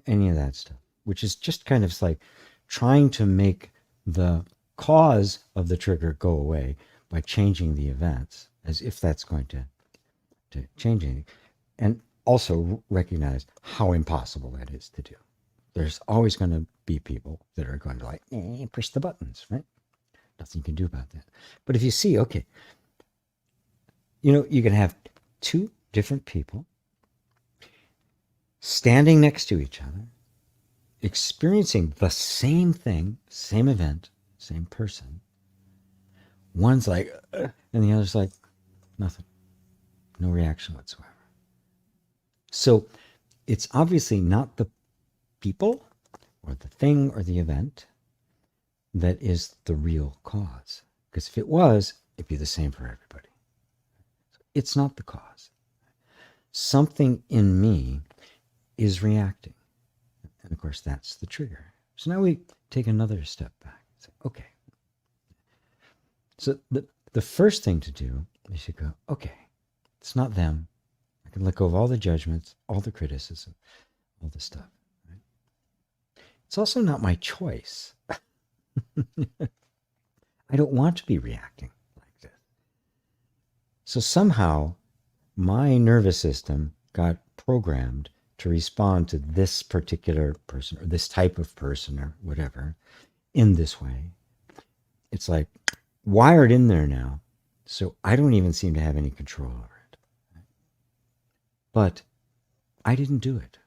any of that stuff, which is just kind of like trying to make the cause of the trigger go away by changing the events, as if that's going to change anything. And also recognize how impossible that is to do. There's always going to be people that are going to like, push the buttons, right? Nothing you can do about that. But if you see, okay, you can have two different people standing next to each other, experiencing the same thing, same event, same person. One's like, and the other's like, nothing. No reaction whatsoever. So it's obviously not the people or the thing or the event that is the real cause. Because if it was, it'd be the same for everybody. It's not the cause. Something in me is reacting. And of course, that's the trigger. So now we take another step back. Say, okay. So the first thing to do is you go, okay, it's not them. I can let go of all the judgments, all the criticism, all the stuff. Right? It's also not my choice. I don't want to be reacting like this. So somehow my nervous system got programmed to respond to this particular person or this type of person or whatever in this way. It's like wired in there now. So I don't even seem to have any control over it. But I didn't do it.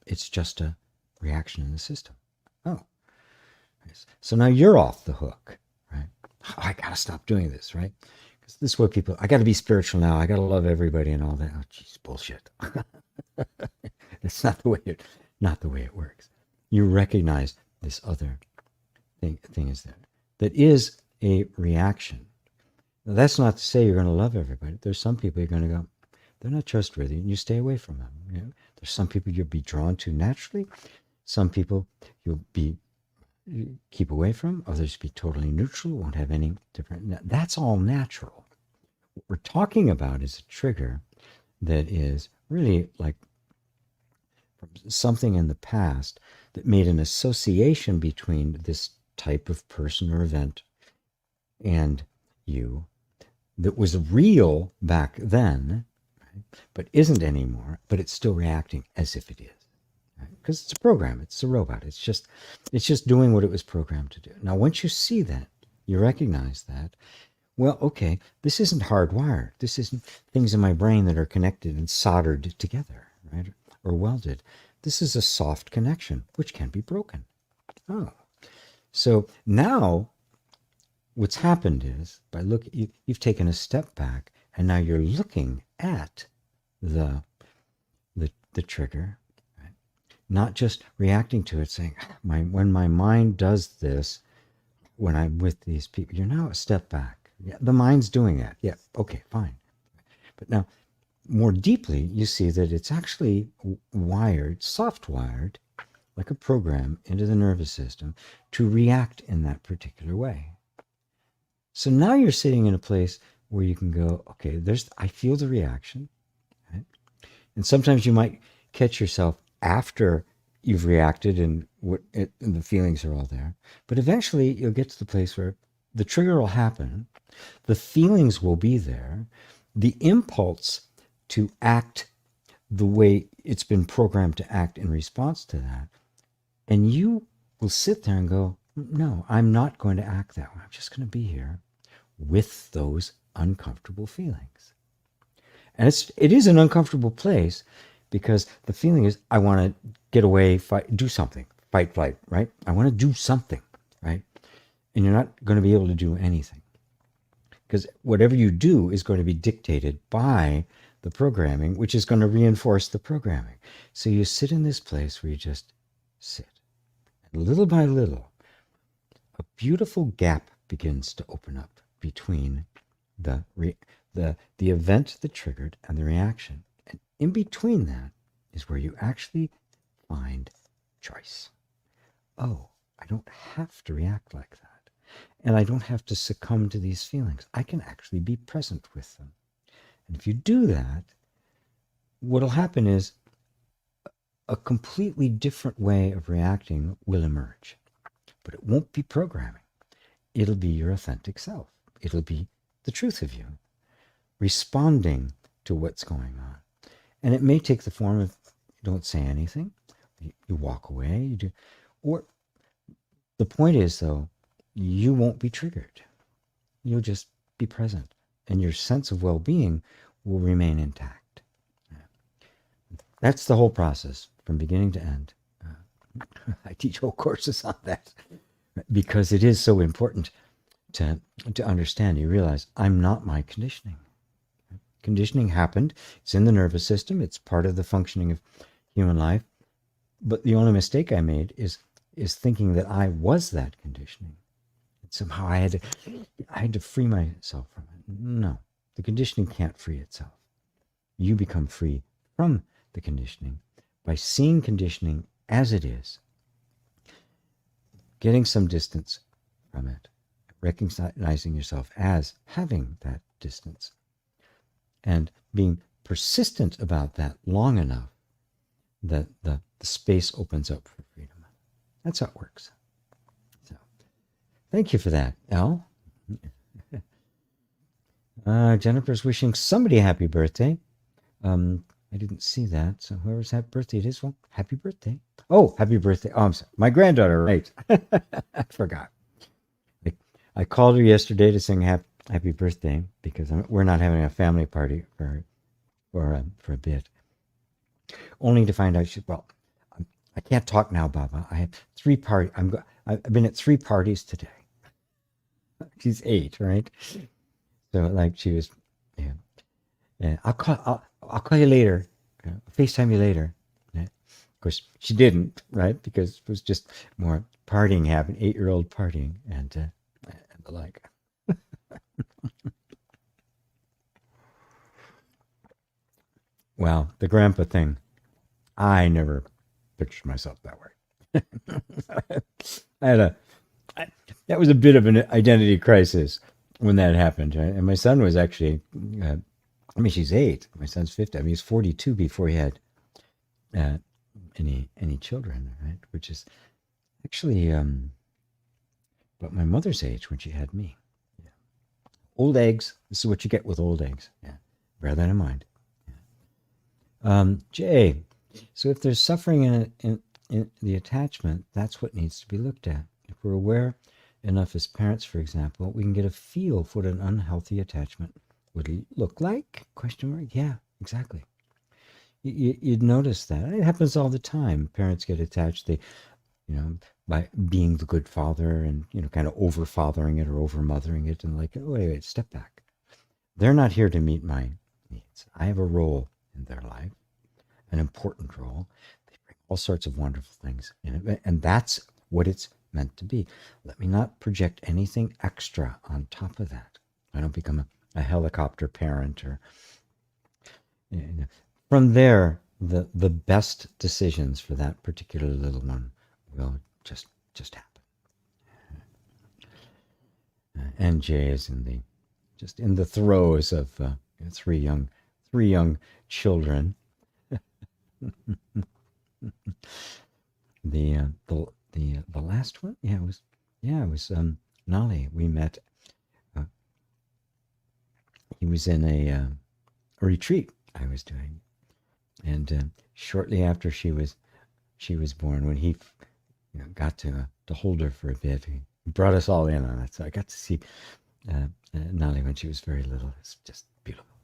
It's just a reaction in the system. Oh. So now you're off the hook, right? Oh, I got to stop doing this, right? Because this is what people, I got to be spiritual now. I got to love everybody and all that. Oh, geez, bullshit. That's not the way it works. You recognize this other thing is there. That is a reaction. Now, that's not to say you're going to love everybody. There's some people you're going to go, they're not trustworthy, and you stay away from them. There's some people you'll be drawn to naturally. Some people you keep away from. Others be totally neutral, won't have any different. That's all natural. What we're talking about is a trigger that is really like from something in the past that made an association between this type of person or event and you that was real back then, right? But isn't anymore, but it's still reacting as if it is. Because it's a program, it's a robot. It's just doing what it was programmed to do. Now, once you see that, you recognize that, well, okay, this isn't hardwired. This isn't things in my brain that are connected and soldered together, right? Or welded. This is a soft connection, which can be broken. Oh. So now what's happened is, you've taken a step back, and now you're looking at the trigger, not just reacting to it, saying, when my mind does this, when I'm with these people, you're now a step back. Yeah, the mind's doing that. Yeah, okay, fine. But now, more deeply, you see that it's actually wired, soft-wired, like a program into the nervous system to react in that particular way. So now you're sitting in a place where you can go, okay, I feel the reaction, right? And sometimes you might catch yourself after you've reacted and the feelings are all there. But eventually you'll get to the place where the trigger will happen, the feelings will be there, the impulse to act the way it's been programmed to act in response to that. And you will sit there and go, no, I'm not going to act that way. I'm just going to be here with those uncomfortable feelings. And it is an uncomfortable place because the feeling is, I want to get away, fight, do something, fight, flight, right? I want to do something, right? And you're not going to be able to do anything because whatever you do is going to be dictated by the programming, which is going to reinforce the programming. So you sit in this place where you just sit. And little by little, a beautiful gap begins to open up between the event that triggered and the reaction. And in between that is where you actually find choice. Oh, I don't have to react like that. And I don't have to succumb to these feelings. I can actually be present with them. And if you do that, what'll happen is a completely different way of reacting will emerge. But it won't be programming. It'll be your authentic self. It'll be the truth of you responding to what's going on. And it may take the form of you don't say anything, you walk away, you do. Or the point is, though, you won't be triggered. You'll just be present. And your sense of well-being will remain intact. That's the whole process from beginning to end. I teach whole courses on that because it is so important to understand. You realize I'm not my conditioning. Conditioning happened. It's in the nervous system. It's part of the functioning of human life. But the only mistake I made is thinking that I was that conditioning. And somehow I had to free myself from it. No, the conditioning can't free itself. You become free from the conditioning by seeing conditioning as it is, getting some distance from it, recognizing yourself as having that distance, and being persistent about that long enough that the space opens up for freedom. That's how it works. So, thank you for that, Elle. Jennifer's wishing somebody a happy birthday. I didn't see that, so whoever's happy birthday it is, well, happy birthday. Oh, happy birthday. Oh, I'm sorry. My granddaughter, right. I forgot. I called her yesterday to sing happy birthday because we're not having a family party for a bit. Only to find out I can't talk now, Baba. I have 3 parties. I've been at 3 parties today. She's 8, right? So like she was, yeah. I'll call you later. FaceTime you later. Yeah. Of course, she didn't, right? Because it was just more partying happened, 8-year-old partying and the like. Well, the grandpa thing, I never pictured myself that way. That was a bit of an identity crisis when that happened. Right? And my son was actually, she's 8. My son's 50. I mean, he's 42 before he had any children, right? Which is actually about my mother's age when she had me. Yeah. Old eggs. This is what you get with old eggs. Yeah. Bear that in mind. Yeah. Jay, so if there's suffering in the attachment, that's what needs to be looked at. If we're aware enough as parents, for example, we can get a feel for what an unhealthy attachment would look like? Question mark? Yeah, exactly. You'd notice that. It happens all the time. Parents get attached, by being the good father and, kind of over-fathering it or over-mothering it and like, oh, wait, step back. They're not here to meet my needs. I have a role in their life, an important role. They bring all sorts of wonderful things in it, and that's what it's meant to be. Let me not project anything extra on top of that. I don't become a helicopter parent or from there the best decisions for that particular little one will just happen. And Jay is in the throes of 3 young children. The last one, it was Nali. We met. He was in a retreat I was doing, and shortly after she was born, when he got to hold her for a bit, he brought us all in on it. So I got to see Nali when she was very little. It's just beautiful.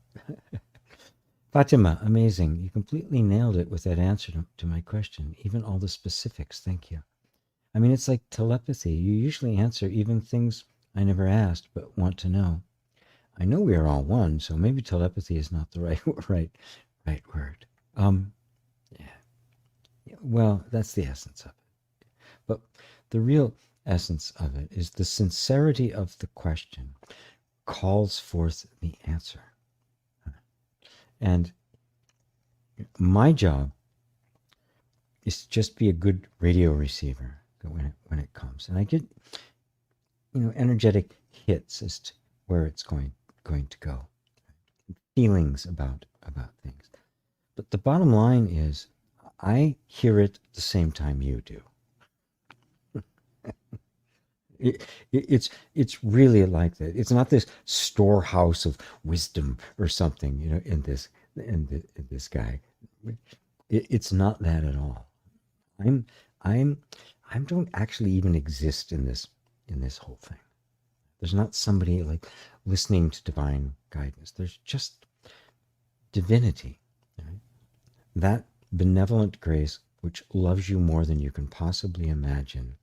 Fatima, amazing. You completely nailed it with that answer to my question, even all the specifics. Thank you. I mean, it's like telepathy. You usually answer even things I never asked but want to know. I know we are all one, so maybe telepathy is not the right word. Yeah. Well, that's the essence of it. But the real essence of it is the sincerity of the question calls forth the answer. And my job is to just be a good radio receiver when it comes. And I get, energetic hits as to where it's going to go. Feelings about things. But the bottom line is I hear it the same time you do. It's really like that. It's not this storehouse of wisdom or something, in this guy. It's not that at all. I don't actually even exist in this whole thing. There's not somebody like listening to divine guidance. There's just divinity, right? That benevolent grace which loves you more than you can possibly imagine,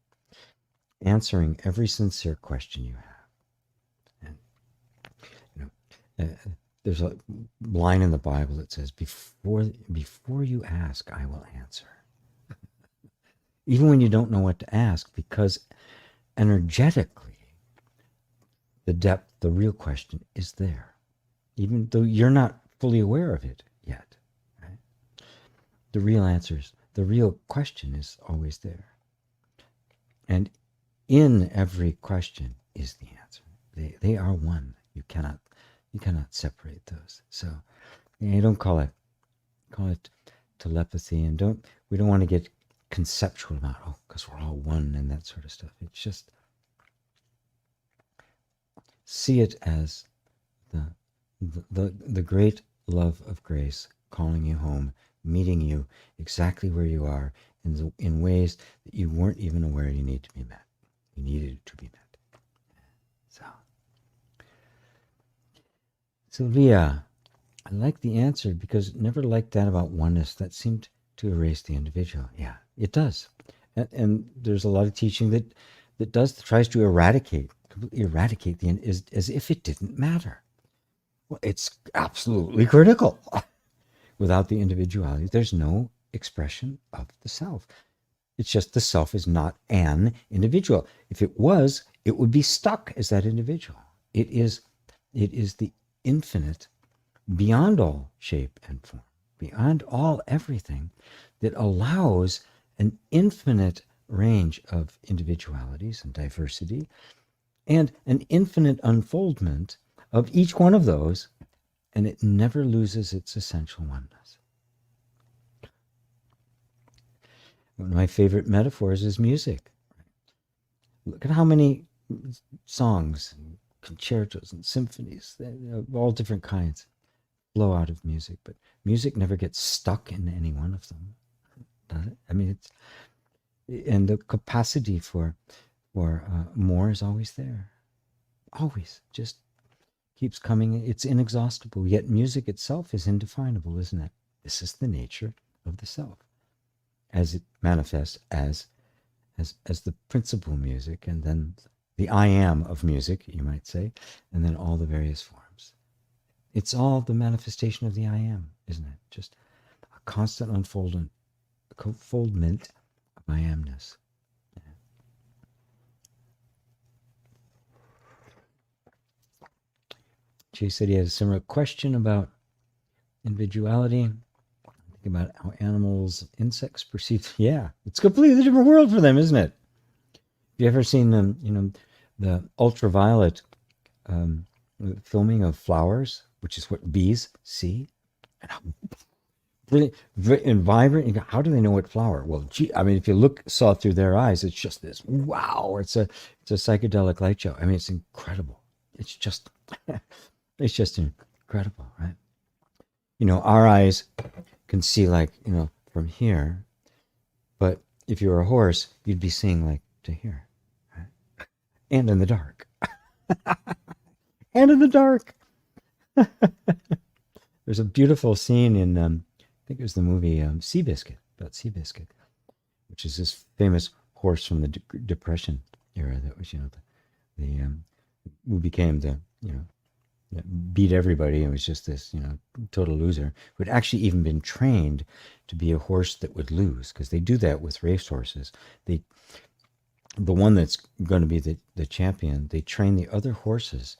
answering every sincere question you have. And there's a line in the Bible that says, "Before you ask, I will answer." Even when you don't know what to ask, because energetically, the depth, the real question is there, even though you're not fully aware of it yet. Right? The real question is always there. And in every question is the answer. They are one. You cannot separate those. So you don't call it telepathy, and we don't want to get conceptual about because we're all one and that sort of stuff. It's just see it as the great love of grace calling you home, meeting you exactly where you are in ways that you weren't even aware you need to be met. You needed to be met. So Leah, I like the answer because never liked that about oneness. That seemed to erase the individual. Yeah, it does. And there's a lot of teaching that tries to completely eradicate the as if it didn't matter. Well, it's absolutely critical. Without the individuality, there's no expression of the self. It's just the self is not an individual. If it was, it would be stuck as that individual. It is the infinite, beyond all shape and form, beyond all everything, that allows an infinite range of individualities and diversity, and an infinite unfoldment of each one of those, and it never loses its essential oneness. One of my favorite metaphors is music. Look at how many songs, and concertos, and symphonies of all different kinds flow out of music, but music never gets stuck in any one of them, does it? I mean, and the capacity for more is always there. Always, just keeps coming. It's inexhaustible. Yet music itself is indefinable, isn't it? This is the nature of the self, as it manifests as the principal music, and then the I am of music, you might say, and then all the various forms. It's all the manifestation of the I am, isn't it? Just a constant unfoldment of I amness. Jay said he had a similar question about individuality. Think about how animals, insects perceive. Yeah, it's a completely different world for them, isn't it? Have you ever seen the ultraviolet filming of flowers, which is what bees see? And how brilliant and vibrant. How do they know what flower? Well, I mean, if you saw through their eyes, it's just this wow. It's a psychedelic light show. I mean, it's incredible. It's just incredible, right? Our eyes can see from here, but if you were a horse, you'd be seeing to here, right? And in the dark. And in the dark. There's a beautiful scene in, I think it was the movie Seabiscuit, about Seabiscuit, which is this famous horse from the Depression era that was, the who became the, beat everybody and was just this, total loser, who had actually even been trained to be a horse that would lose, because they do that with race horses. The one that's going to be the champion, they train the other horses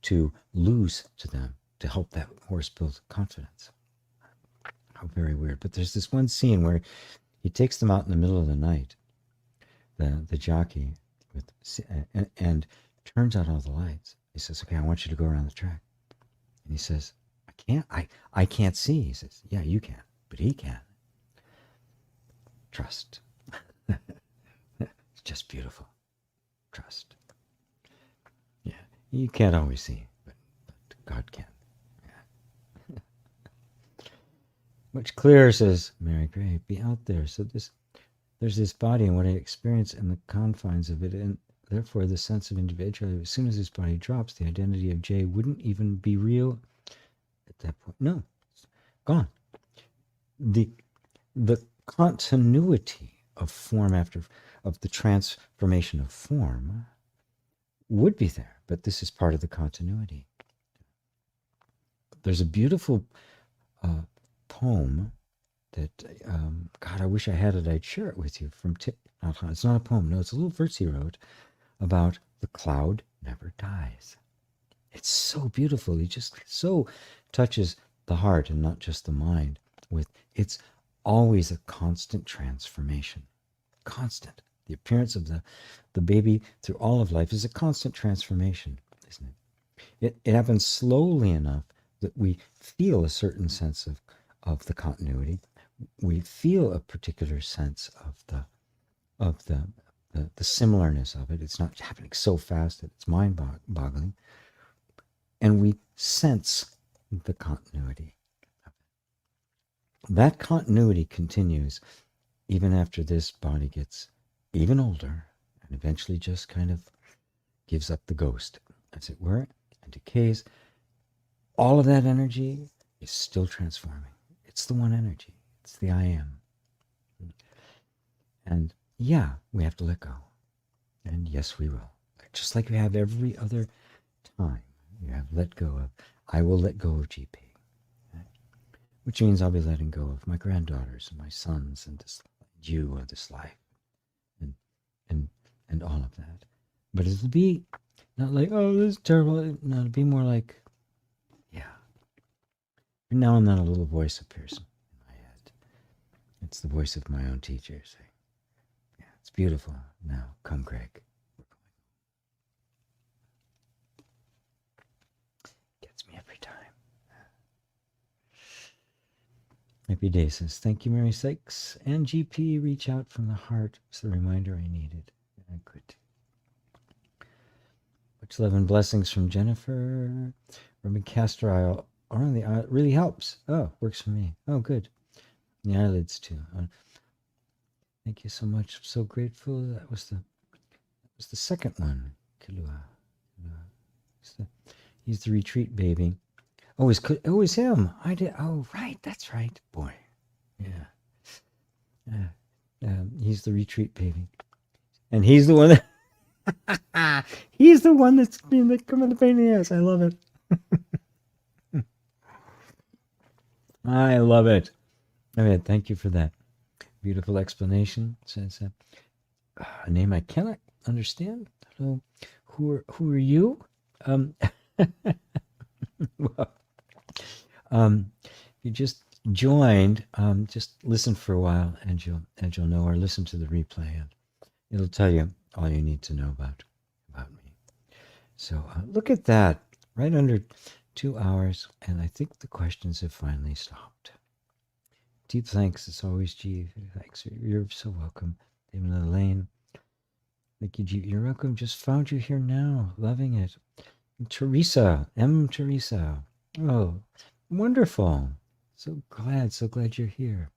to lose to them to help that horse build confidence. How very weird. But there's this one scene where he takes them out in the middle of the night, the jockey, and turns out all the lights. He says, "Okay, I want you to go around the track." And he says, I can't see. He says, "Yeah, you can, but he can." Trust. It's just beautiful. Trust. Yeah, you can't always see, but God can. Yeah. Much clearer, says Mary Gray, be out there. So there's this body and what I experience in the confines of it, and therefore the sense of individuality. As soon as this body drops, the identity of Jay wouldn't even be real at that point. No, it's gone. The continuity of form of the transformation of form would be there, but this is part of the continuity. There's a beautiful poem that, God, I wish I had it. I'd share it with you from It's not a poem. No, it's a little verse he wrote about the cloud never dies. It's so beautiful. He just so touches the heart and not just the mind with it's always a constant transformation. Constant. The appearance of the baby through all of life is a constant transformation, isn't it? It happens slowly enough that we feel a certain sense of the continuity. We feel a particular sense of the similarness of it. It's not happening so fast that it's mind-boggling. And we sense the continuity of it. That continuity continues even after this body gets even older and eventually just kind of gives up the ghost, as it were, and decays. All of that energy is still transforming. It's the one energy. It's the I am. And yeah, we have to let go. And yes, we will. Just like we have every other time. You have let go of, I will let go of GP. Which means I'll be letting go of my granddaughters and my sons and you of this life. And all of that. But it'll be not like, oh, this is terrible. No, it'll be more like, yeah. And now and then a little voice appears in my head. It's the voice of my own teacher saying, yeah, it's beautiful. Now, come, Greg. Gets me every time. Happy Day says, thank you, Mary Sykes. And GP, reach out from the heart. It's the reminder I needed. I could. Much love and blessings from Jennifer. Rubbing castor oil on the eye really helps. Oh, works for me. Oh, good. The eyelids too. Thank you so much. I'm so grateful. That was the second one. Kilua. He's the retreat baby. Oh, it was him. I did. Oh, right. That's right. Boy. Yeah. He's the retreat baby. And he's the one that he's the one that's been the come in the pain in the ass. I love it. I love it. I mean, thank you for that beautiful explanation. Says a name I cannot understand. Hello, who are you? Well, you just joined. Just listen for a while, and you'll know, or listen to the replay, and it'll tell you all you need to know about me. So look at that, right under 2 hours, and I think the questions have finally stopped. Deep thanks, as always, G. Thanks, you're so welcome. David and Elaine, thank you, G. You're welcome. Just found you here now, loving it. And Teresa, Teresa. Oh, wonderful. So glad you're here.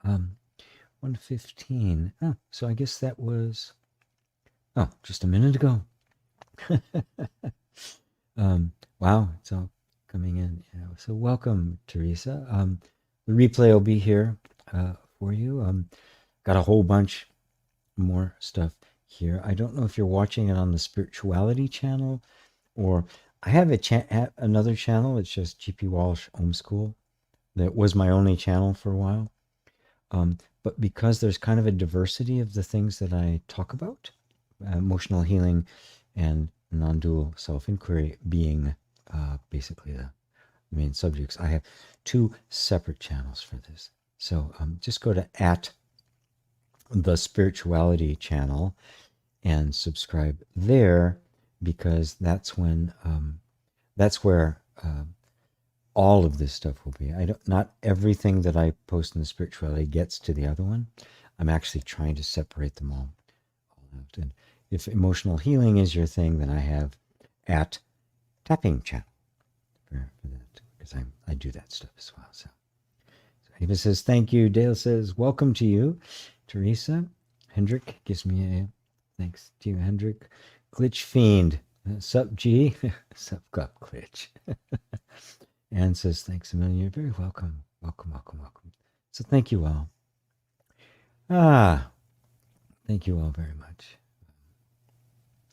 1:15. Oh, so I guess that was, just a minute ago. Wow, it's all coming in. So welcome, Teresa. The replay will be here for you. Got a whole bunch more stuff here. I don't know if you're watching it on the spirituality channel, or I have another channel. It's just gpwalsh Om School. That was my only channel for a while. But because there's kind of a diversity of the things that I talk about, emotional healing and non-dual self-inquiry being basically the main subjects, I have two separate channels for this. So just go to @the spirituality channel and subscribe there, because that's when that's where all of this stuff will be. Not everything that I post in the spirituality gets to the other one. I'm actually trying to separate them all out. And if emotional healing is your thing, then I have @tapping channel for that, because I do that stuff as well. So Eva says, thank you. Dale says, welcome to you. Teresa, Hendrik gives me a thanks to you, Hendrik. Glitch Fiend, sup G, sup Gup Glitch. Anne says, thanks a million. You're very welcome. Welcome, welcome, welcome. So thank you all. Thank you all very much.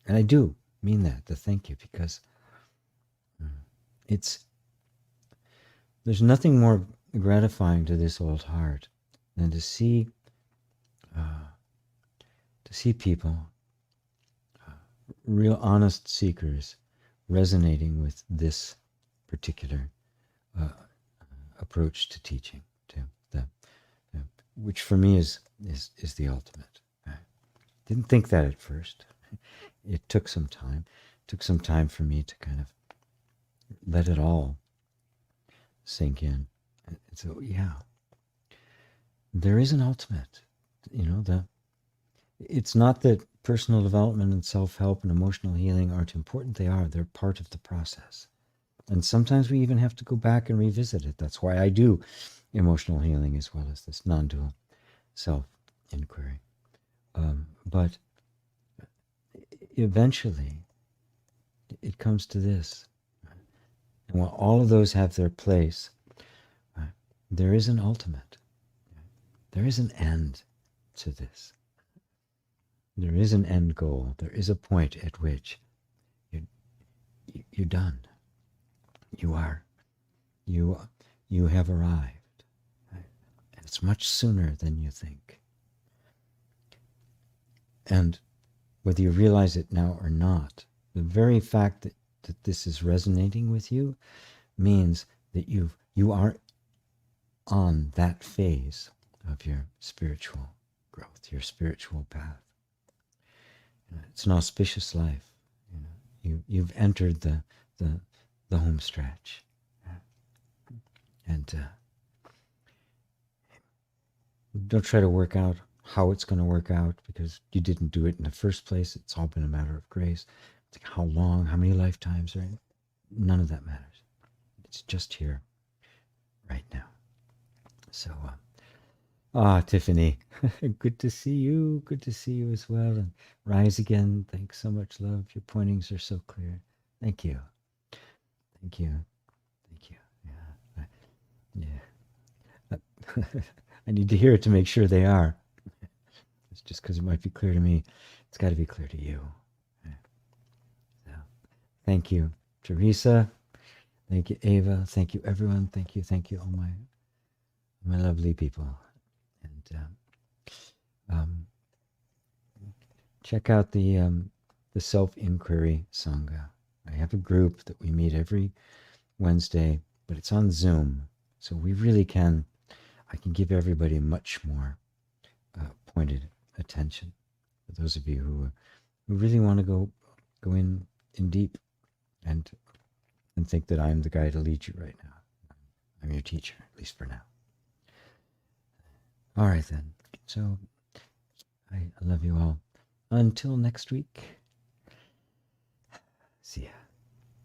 And I do mean that, the thank you, because there's nothing more gratifying to this old heart than to see people, real honest seekers, resonating with this particular approach to teaching, which for me is the ultimate. I didn't think that at first. It took some time. It took some time for me to kind of let it all sink in. And so, yeah, there is an ultimate. It's not that personal development and self-help and emotional healing aren't important. They are. They're part of the process. And sometimes we even have to go back and revisit it. That's why I do emotional healing as well as this non-dual self-inquiry. But eventually, it comes to this. And while all of those have their place, there is an ultimate. There is an end to this. There is an end goal. There is a point at which you're done. You have arrived. And it's much sooner than you think. And whether you realize it now or not, the very fact that this is resonating with you means that you are on that phase of your spiritual growth, your spiritual path. It's an auspicious life. You've entered the home stretch, and don't try to work out how it's going to work out, because you didn't do it in the first place. It's all been a matter of grace. It's like how long, how many lifetimes, right? None of that matters. It's just here, right now. So, Tiffany, good to see you. Good to see you as well. And Rise again. Thanks so much, love. Your pointings are so clear. Thank you. Thank you. Thank you. Yeah. I need to hear it to make sure they are. It's just because it might be clear to me. It's got to be clear to you. So, thank you, Teresa. Thank you, Ava. Thank you, everyone. Thank you, all my lovely people. And check out the self-inquiry Sangha. I have a group that we meet every Wednesday, but it's on Zoom, so we really I can give everybody much more pointed attention. For those of you who really want to go in deep and think that I'm the guy to lead you right now. I'm your teacher, at least for now. All right then. So I love you all. Until next week. See ya.